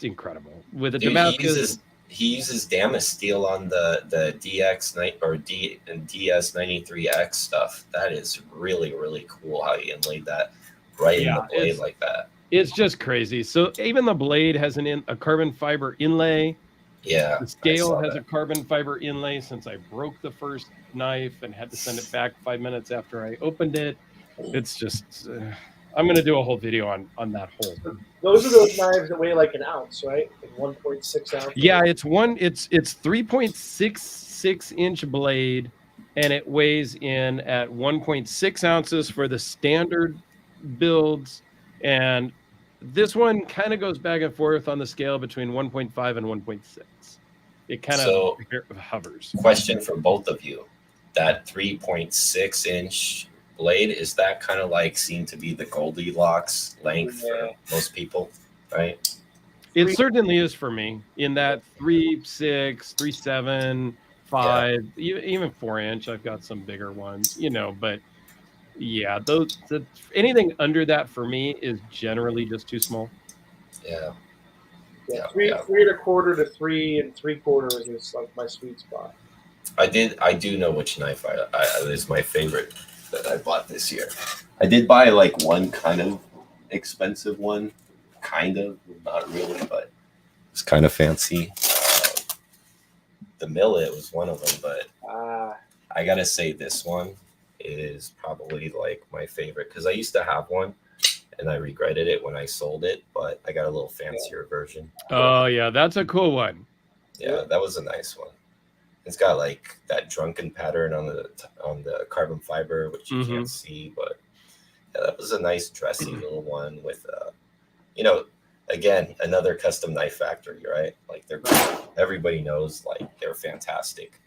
incredible. With a Damascus... He uses Damas steel on the DX or DS93X stuff. That is really, really cool how he inlaid that in the blade like that. It's just crazy. So even the blade has a carbon fiber inlay. Yeah. The scale has a carbon fiber inlay since I broke the first knife and had to send it back 5 minutes after I opened it. It's just... I'm going to do a whole video on that whole. Those are those knives that weigh like an ounce, right? Like 1.6 ounces. Yeah, it's 3.66 inch blade, and it weighs in at 1.6 ounces for the standard builds. And this one kind of goes back and forth on the scale between 1.5 and 1.6. It kind of hovers. Question for both of you. That 3.6 inch blade, is that kind of like seen to be the Goldilocks length for most people, right? It certainly is for me in that 3.6, 3.7, 5, even 4 inch. I've got some bigger ones, but yeah, anything under that for me is generally just too small. Yeah. 3.25 to 3 3/4 is like my sweet spot. I do know which knife is my favorite that I bought this year. I did buy like one kind of expensive one, not really, but it's kind of fancy. The Millet was one of them, but I gotta say this one is probably like my favorite because I used to have one and I regretted it when I sold it, but I got a little fancier version. Oh yeah, that's a cool one. Yeah, that was a nice one. It's got like that drunken pattern on the carbon fiber, which you can't see, but yeah, that was a nice dressy little one with again, another custom knife factory, right? Like everybody knows like they're fantastic.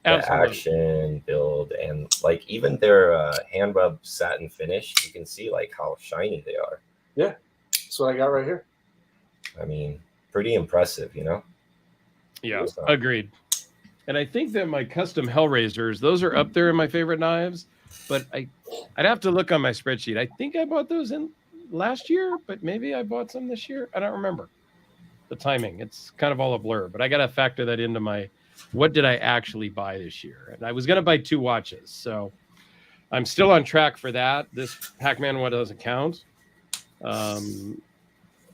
The action, build, and like even their hand rub satin finish, you can see like how shiny they are. Yeah, that's what I got right here. I mean, pretty impressive, Yeah, agreed. And I think that my custom Hellraisers, those are up there in my favorite knives, but I'd have to look on my spreadsheet. I think I bought those in last year, but maybe I bought some this year. I don't remember the timing. It's kind of all a blur, but I got to factor that into my, what did I actually buy this year? And I was going to buy 2 watches. So I'm still on track for that. This Pac-Man one doesn't count. I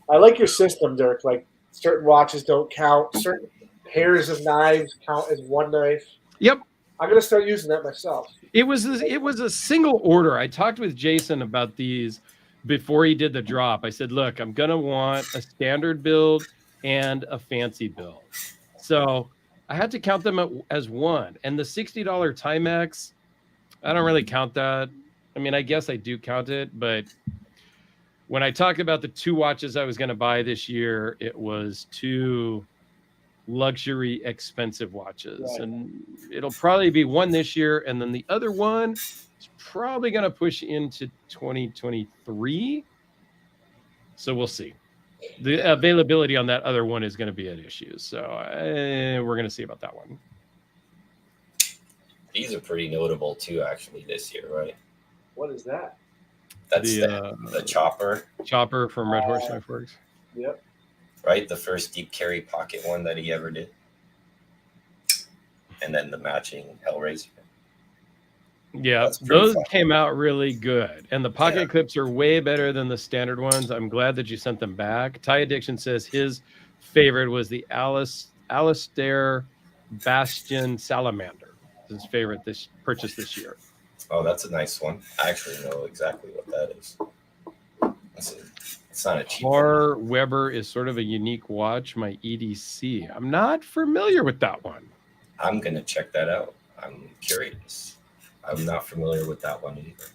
like your system, Dirk. Like certain watches don't count. Certain pairs of knives count as one knife. Yep. I'm going to start using that myself. It was a single order. I talked with Jason about these before he did the drop. I said, look, I'm going to want a standard build and a fancy build. So I had to count them as one. And the $60 Timex, I don't really count that. I mean, I guess I do count it, but when I talked about the 2 watches I was going to buy this year, it was 2 luxury expensive watches. Right. And it'll probably be one this year. And then the other one is probably going to push into 2023. So we'll see. The availability on that other one is going to be an issue. So we're going to see about that one. These are pretty notable too, actually, this year, right? What is that? That's the chopper. Chopper from Red Horse Knife Works. Yep. Right? The first deep carry pocket one that he ever did. And then the matching Hellraiser. Yeah, those came out really good. And the pocket clips are way better than the standard ones. I'm glad that you sent them back. Ty Addiction says his favorite was the Alistair Bastion Salamander. His favorite purchase this year. Oh, that's a nice one. I actually know exactly what that is. It's not a cheap one. Weber is sort of a unique watch, my EDC. I'm not familiar with that one. I'm going to check that out. I'm curious. I'm not familiar with that one either.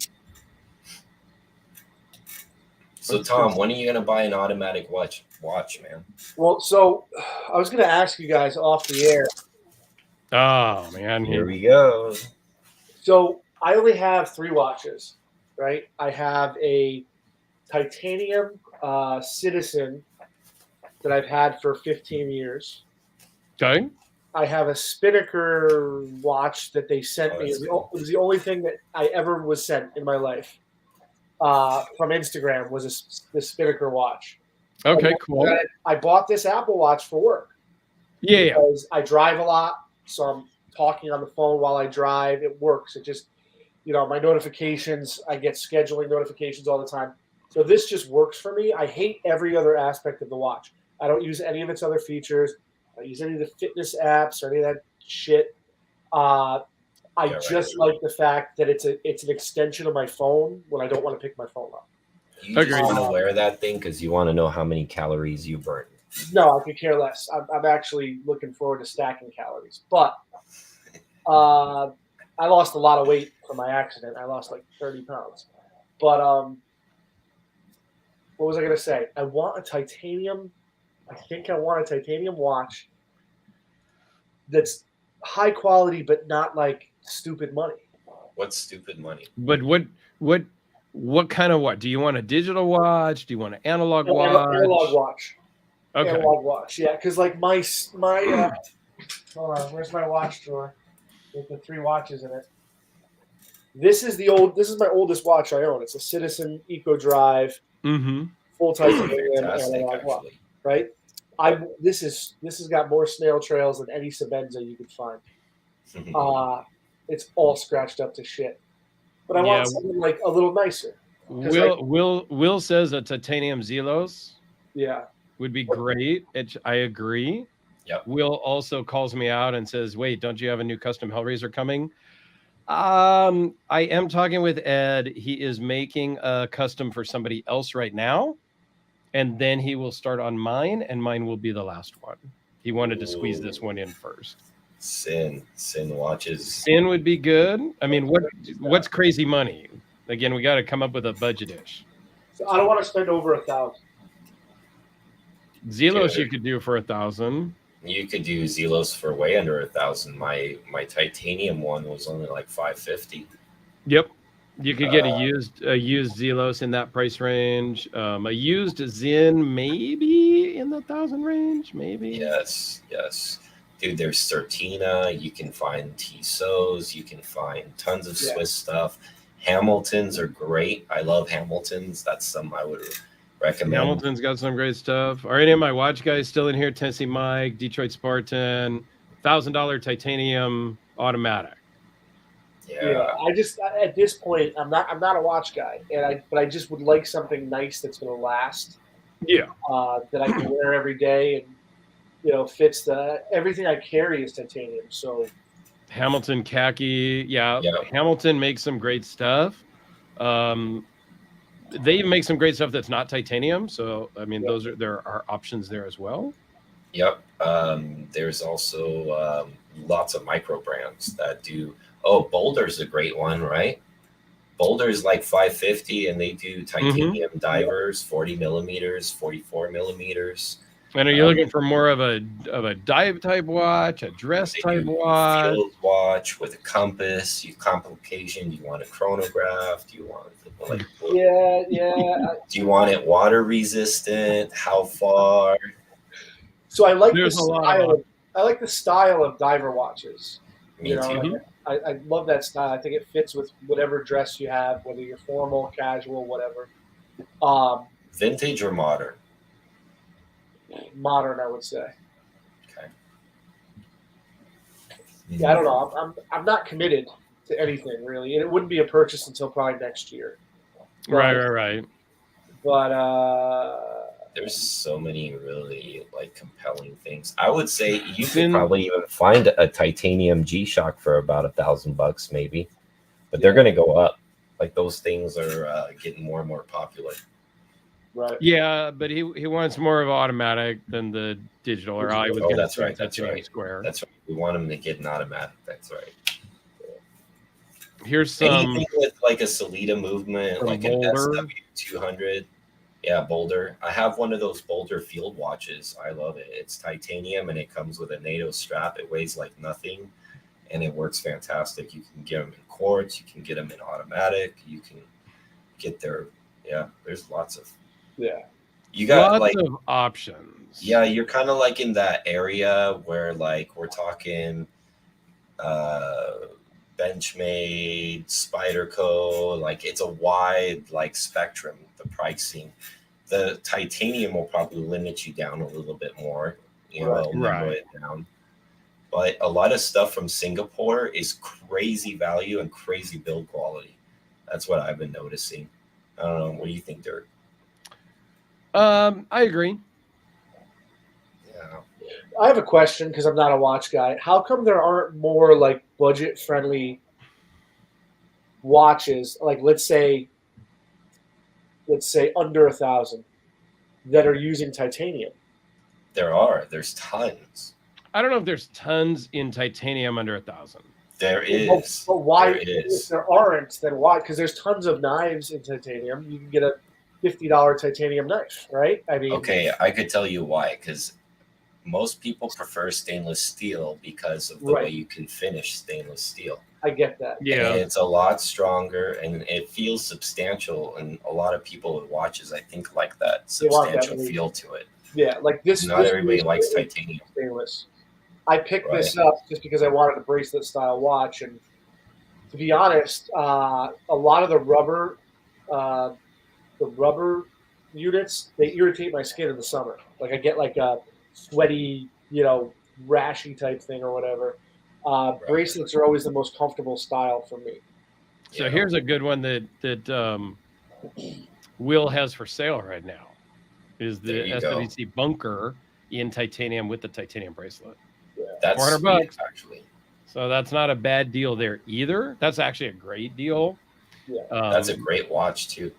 So, Tom, when are you going to buy an automatic watch, man? Well, so I was going to ask you guys off the air. Oh, man. Here we go. So I only have 3 watches, right? I have a titanium Citizen that I've had for 15 years. Okay. I have a Spinnaker watch that they sent me. It was the only thing that I ever was sent in my life from Instagram was the Spinnaker watch. Okay, cool. I bought this Apple Watch for work. Yeah. Because I drive a lot, so I'm talking on the phone while I drive. It works. It just, my notifications, I get scheduling notifications all the time. So this just works for me. I hate every other aspect of the watch. I don't use any of its other features. I don't use any of the fitness apps or any of that shit. I just like the fact that it's an extension of my phone when I don't want to pick my phone up. You just want to wear that thing because you want to know how many calories you burn. No, I could care less. I'm actually looking forward to stacking calories. But I lost a lot of weight from my accident. I lost like 30 pounds. But what was I going to say? I want a titanium watch that's high quality, but not like stupid money. What's stupid money? But what kind of watch? Do you want a digital watch? Do you want an analog watch? Analog watch. Okay. Analog watch. Yeah, because like my hold on, where's my watch drawer with the 3 watches in it? This is my oldest watch I own. It's a Citizen Eco Drive. Full titanium analog watch, right? This has got more snail trails than any Sebenza you could find. It's all scratched up to shit. But I want something like a little nicer. Will says a titanium Zelos. Yeah. Would be great. I agree. Yep. Will also calls me out and says, "Wait, don't you have a new custom Hellraiser coming?" I am talking with Ed. He is making a custom for somebody else right now, and then he will start on mine, and mine will be the last one. He wanted to squeeze this one in first. Sin watches. Sin would be good. I mean, what's crazy money? Again, we got to come up with a budget-ish. So I don't want to spend over 1,000. Zelos Good. you could do for 1,000. You could do Zelos for way under 1,000. My titanium one was only like 550. Yep. You could get a used Zelos in that price range. A used Zin maybe in the 1,000 range, maybe. Yes. Dude, there's Certina. You can find Tissot's. You can find tons of Swiss stuff. Hamiltons are great. I love Hamiltons. That's some I would recommend. Hamilton's got some great stuff. Are any of my watch guys still in here? Tennessee Mike, Detroit Spartan, $1,000 titanium automatic. Yeah. I just at this point I'm not a watch guy, but I just would like something nice that's going to last. Yeah. That I can wear every day and fits everything I carry is titanium. So Hamilton khaki, yeah. Hamilton makes some great stuff. They even make some great stuff that's not titanium. So I mean, there are options there as well. Yep. There's also lots of micro brands that do. Oh, Boulder's a great one, right? Boulder's like 550, and they do titanium divers, 40 millimeters, 44 millimeters. And are you looking for more of a dive type watch, a dress type watch? Field watch with a compass. Complication. Do you want a chronograph? Do you want Do you want it water resistant? How far? So I like the style of diver watches. Me too. I love that style. I think it fits with whatever dress you have, whether you're formal, casual, whatever. Vintage or modern? Modern, I would say. Okay. Yeah, I don't know. I'm not committed to anything really, and it wouldn't be a purchase until probably next year. Right. But there's so many really compelling things. I would say you could probably even find a titanium G-Shock for about $1,000 maybe, but they're going to go up. Like those things are getting more and more popular. Right. Yeah, but he wants more of automatic than the digital. Or I was going to say that's right. Square. That's right. We want him to get an automatic. That's right. Here's some anything with like a Solita movement, like Boulder. an SW200. Yeah, Boulder. I have one of those Boulder field watches. I love it. It's titanium and it comes with a NATO strap. It weighs like nothing and it works fantastic. You can get them in quartz. You can get them in automatic. You can get their, there's lots of. Yeah. You got lots of options. Yeah, you're kind of like in that area where we're talking Benchmade, Spyderco, it's a wide spectrum, the pricing. The titanium will probably limit you down a little bit more, narrow it down. But a lot of stuff from Singapore is crazy value and crazy build quality. That's what I've been noticing. I don't know. What do you think, Dirk? I agree. Yeah. I have a question because I'm not a watch guy. How come there aren't more budget-friendly watches? Let's say under 1,000 that are using titanium. There's tons. I don't know if there's tons in titanium under 1,000. There is. But why? If there aren't, then why? Because there's tons of knives in titanium. You can get a $50 titanium knife, right? I mean, okay, I could tell you why. Because most people prefer stainless steel because of the way you can finish stainless steel. I get that. Yeah, and it's a lot stronger and it feels substantial. And a lot of people with watches, I think, like that substantial feel to it. Yeah, like this. Not everybody likes titanium. Stainless. I picked this up just because I wanted a bracelet style watch, and to be honest, a lot of the rubber units, they irritate my skin in the summer. I get a sweaty, rashy type thing or whatever. Bracelets are always the most comfortable style for me. So here's a good one that Will has for sale right now. Is the SWC bunker in titanium with the titanium bracelet. That's $400 actually. So that's not a bad deal there either. That's actually a great deal. Yeah. That's a great watch too.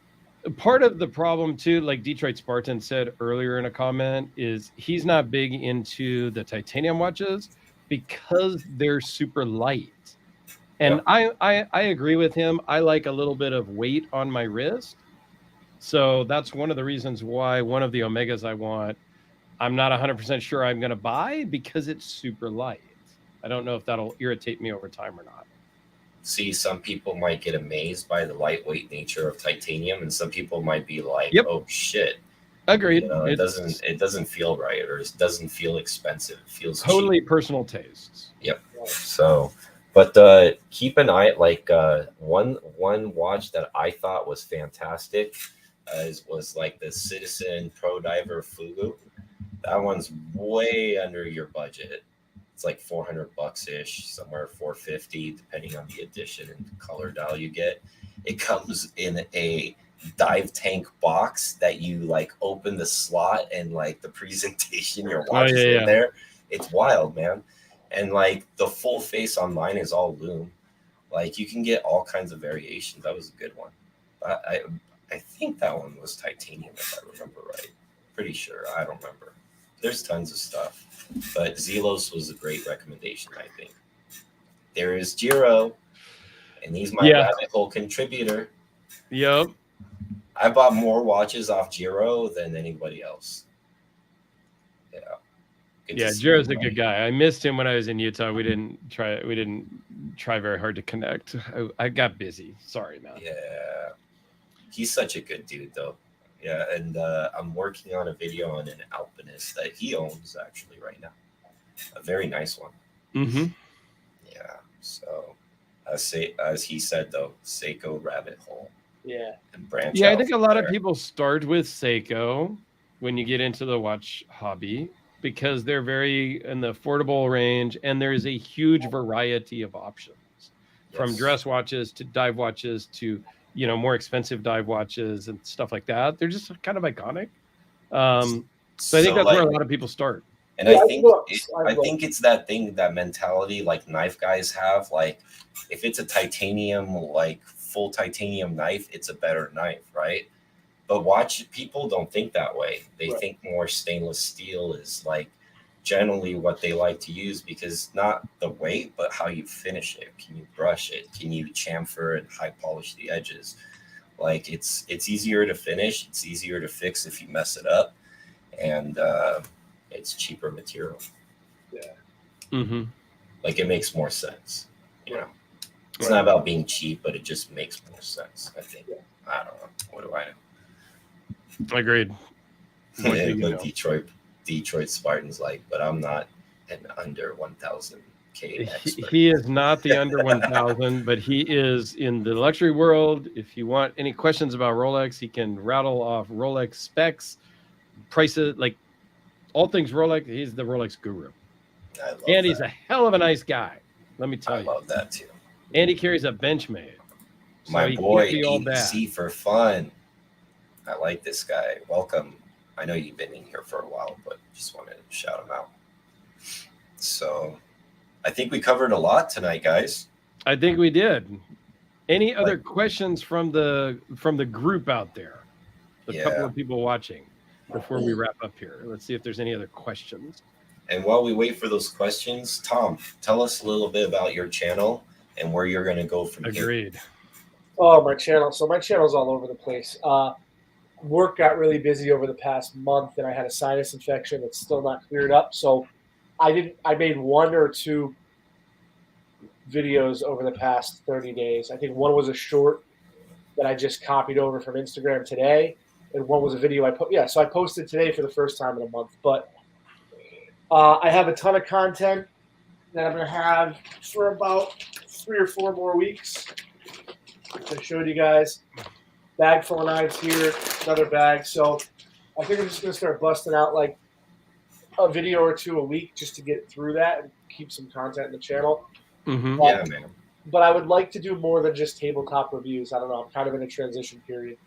Part of the problem too, like Detroit Spartan said earlier in a comment, is he's not big into the titanium watches because they're super light. And I agree with him. I like a little bit of weight on my wrist. So that's one of the reasons why one of the Omegas I want, I'm not 100% sure I'm going to buy because it's super light. I don't know if that'll irritate me over time or not. See, some people might get amazed by the lightweight nature of titanium, and some people might be like, Yep. "Oh shit!" Agreed. You know, it doesn't feel right, or it doesn't feel expensive. It feels totally cheap. personal tastes. Yep. So, but keep an eye. Like one watch that I thought was fantastic was like the Citizen Pro Diver Fugu. That one's way under your budget. It's like $400 ish, somewhere $450, depending on the edition and color dial you get. It comes in a dive tank box that you like open the slot and like the presentation, your watch is in there. It's wild, man. And like the full face on mine is all loom. Like you can get all kinds of variations. That was a good one. I think that one was titanium, if I remember right. Pretty sure. I don't remember. There's tons of stuff. But Zelos was a great recommendation, I think. There is Giro, and he's my rabbit hole contributor. Yep. I bought more watches off Giro than anybody else. Yeah. Yeah, Giro's a good guy. I missed him when I was in Utah. We didn't try very hard to connect. I got busy. Sorry, man. Yeah. He's such a good dude, though. Yeah, and I'm working on a video on an alpinist that he owns actually right now. A very nice one. Mm-hmm. Yeah. So, as he said though, Seiko rabbit hole. Yeah. And branch. Yeah, I think a lot of people start with Seiko when you get into the watch hobby because they're very in the affordable range, and there is a huge variety of options, from dress watches to dive watches to more expensive dive watches and stuff like that. They're just kind of iconic. So I think that's where a lot of people start. And I think it's that mentality like knife guys have. Like if it's a titanium, like full titanium knife, it's a better knife, right? But watch people don't think that way. They think more stainless steel is like generally what they like to use because not the weight, but how you finish it. Can you brush it? Can you chamfer and high polish the edges? Like it's easier to finish. It's easier to fix if you mess it up, and it's cheaper material. Yeah. Mm-hmm. Like it makes more sense. It's not about being cheap, but it just makes more sense. I think. I don't know. What do I know? Agreed. But Detroit Spartans but I'm not an under 1,000K expert. He is not the under 1,000, but he is in the luxury world. If you want any questions about Rolex, he can rattle off Rolex specs, prices, like all things Rolex. He's the Rolex guru. And he's a hell of a nice guy. Let me tell you. I love that too. And he carries a Benchmade. So my boy, EDC for fun. I like this guy. Welcome. I know you've been in here for a while, but just wanted to shout him out. So I think we covered a lot tonight, guys. I think we did. Any other questions from the group out there? A couple of people watching before we wrap up here. Let's see if there's any other questions. And while we wait for those questions, Tom, tell us a little bit about your channel and where you're going to go from here. Agreed. Oh, my channel. So my channel's all over the place. Work got really busy over the past month, and I had a sinus infection that's still not cleared up. So I made 1 or 2 videos over the past 30 days. I think one was a short that I just copied over from Instagram today, and one was a video I put. Yeah, so I posted today for the first time in a month. But I have a ton of content that I'm going to have for about 3 or 4 more weeks. I showed you guys. Bag full of knives here, another bag. So I think I'm just going to start busting out like a video or 2 a week just to get through that and keep some content in the channel. Mm-hmm. Yeah, man. But I would like to do more than just tabletop reviews. I don't know. I'm kind of in a transition period.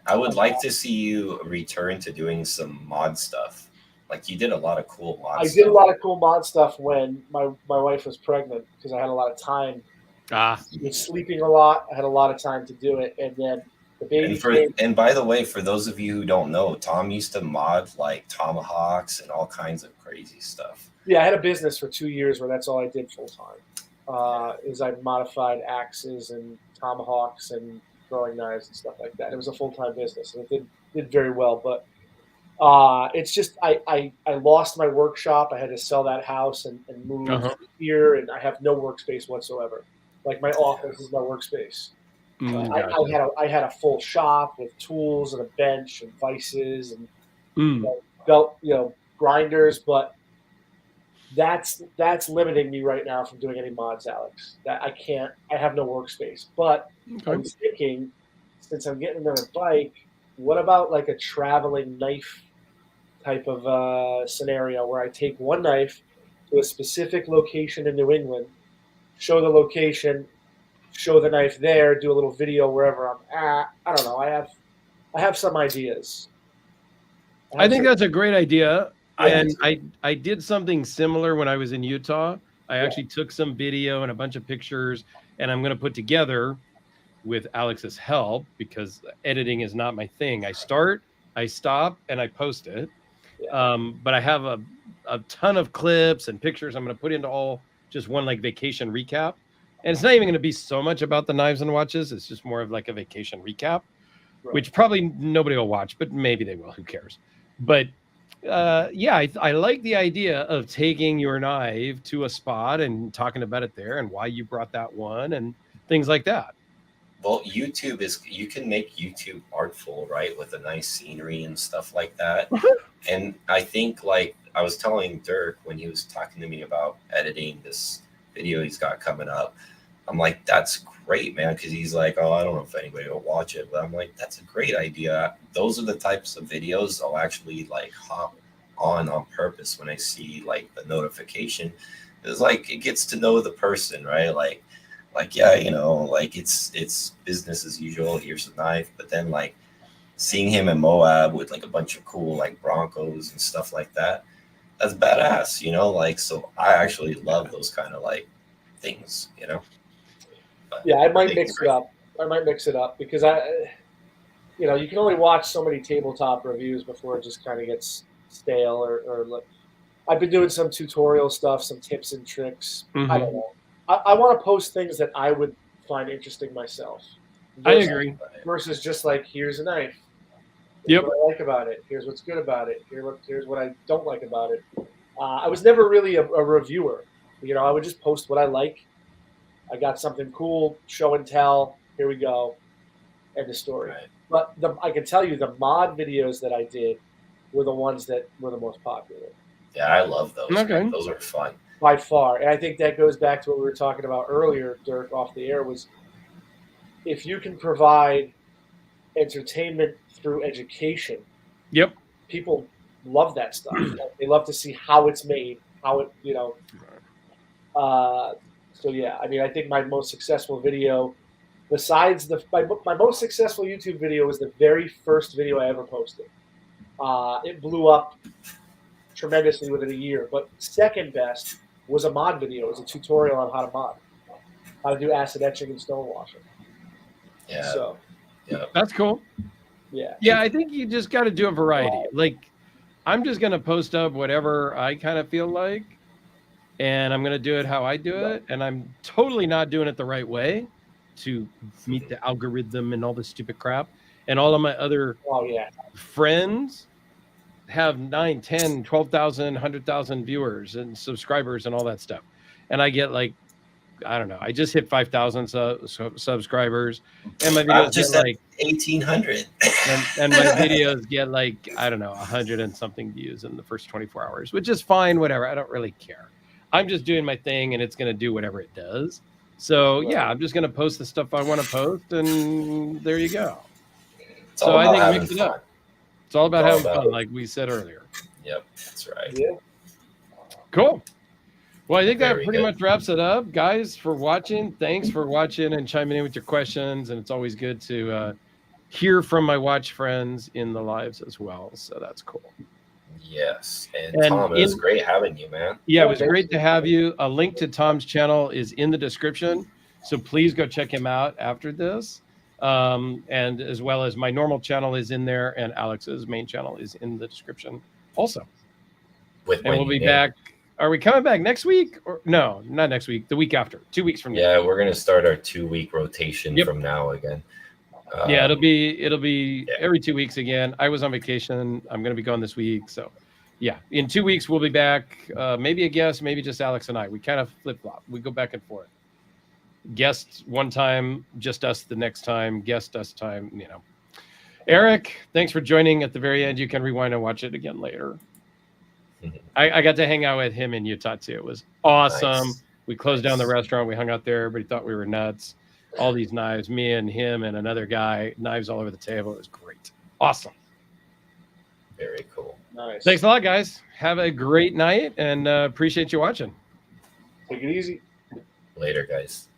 I would like to see you return to doing some mod stuff. Like you did a lot of cool mod I stuff. did a lot of cool mod stuff when my wife was pregnant because I had a lot of time. Ah, Was sleeping a lot. I had a lot of time to do it, and then the baby came. And by the way, for those of you who don't know, Tom used to mod like tomahawks and all kinds of crazy stuff. Yeah, I had a business for 2 years where that's all I did full time. Is I modified axes and tomahawks and throwing knives and stuff like that. It was a full time business, and it did very well. But it's just I lost my workshop. I had to sell that house and move Uh-huh. here, and I have no workspace whatsoever. Like my office is my workspace. Gotcha. I had a full shop with tools and a bench and vices and Mm. belt grinders, but that's limiting me right now from doing any mods, Alex. That I can't. I have no workspace. But I Okay. was thinking, since I'm getting another bike, what about like a traveling knife type of scenario where I take one knife to a specific location in New England, show the location, show the knife there, do a little video wherever I'm at. I don't know. I have some ideas. I think that's a great idea. I And do. I did something similar when I was in Utah. I Yeah. actually took some video and a bunch of pictures, and I'm going to put together with Alex's help because editing is not my thing. I start, I stop, and I post it. Yeah. But I have a ton of clips and pictures I'm going to put into all just one like vacation recap. And it's not even going to be so much about the knives and watches. It's just more of like a vacation recap, Right. which probably nobody will watch, but maybe they will. Who cares? But yeah, I like the idea of taking your knife to a spot and talking about it there and why you brought that one and things like that. Well, YouTube is, you can make YouTube artful, right? With a nice scenery and stuff like that. And I think, like, I was telling Dirk when he was talking to me about editing this video he's got coming up, I'm like, that's great, man. Because he's like, oh, I don't know if anybody will watch it. But I'm like, that's a great idea. Those are the types of videos I'll actually like hop on purpose when I see like the notification. It's like it gets to know the person, right? Like yeah, like it's business as usual. Here's a knife, but then like seeing him in Moab with like a bunch of cool like Broncos and stuff like that, that's badass, like, so I actually love those kind of like things. But Yeah, I might they mix it great. up. I might mix it up because you can only watch so many tabletop reviews before it just kind of gets stale or like. I've been doing some tutorial stuff, some tips and tricks. I don't Mhm. know. I want to post things that I would find interesting myself I versus, agree. versus just like, here's a knife. Here's Yep. what I like about it. Here's what's good about it. Here's what I don't like about it. I was never really a reviewer. I would just post what I like. I got something cool, show and tell. Here we go. End of story. Right. But I can tell you the mod videos that I did were the ones that were the most popular. Yeah, I love those. Okay. Man. Those are fun. By far. And I think that goes back to what we were talking about earlier, Dirk, off the air, was if you can provide entertainment through education, Yep. people love that stuff. They love to see how it's made, how it, so yeah, I mean, I think my most successful video, besides my most successful YouTube video was the very first video I ever posted. It blew up tremendously within a year, but second best was a mod video. It was a tutorial on how to mod, how to do acid etching and stone washing. Yeah. So Yeah. That's cool. yeah. Yeah, I think you just got to do a variety. Like, I'm just going to post up whatever I kind of feel like, and I'm going to do it how I do it. And I'm totally not doing it the right way to meet the algorithm and all this stupid crap. And all of my other Oh yeah. friends have 9, 10, 12,000, 100,000 viewers and subscribers and all that stuff. And I get like, I don't know, I just hit 5,000 subscribers, and my I'm videos just get at like 1,800. and my videos get like, I don't know, 100 and something views in the first 24 hours, which is fine, whatever. I don't really care. I'm just doing my thing, and it's going to do whatever it does. So yeah, I'm just going to post the stuff I want to post, and there you go. It's all I about think having mix it fun. up. It's all about It's all having about fun, it. like we said earlier. Yep, that's right. Yeah. Cool. Well, I think that Very pretty good. much wraps it up, guys, for watching. Thanks for watching and chiming in with your questions. And it's always good to hear from my watch friends in the lives as well. So that's cool. Yes. And And Tom, it was great having you, man. Yeah, it was great to have you. A link to Tom's channel is in the description, so please go check him out after this. And as well as my normal channel is in there, and Alex's main channel is in the description also. With And we'll be back. Are we coming back next week? Or no, not next week. The week after. 2 weeks from now. Yeah, we're gonna start our 2-week rotation from now again. Yeah, it'll be every 2 weeks again. I was on vacation. I'm gonna be gone this week, so yeah. In 2 weeks we'll be back. Maybe a guest, maybe just Alex and I. We kind of flip flop. We go back and forth. Guest one time, just us the next time. Guest us time. You know. Eric, thanks for joining at the very end. You can rewind and watch it again later. I got to hang out with him in Utah too. It was awesome. Nice. We closed down the restaurant. We hung out there. Everybody thought we were nuts. All these knives, me and him and another guy, knives all over the table. It was great. Awesome. Very cool. Nice. Thanks a lot, guys. Have a great night and appreciate you watching. Take it easy. Later, guys.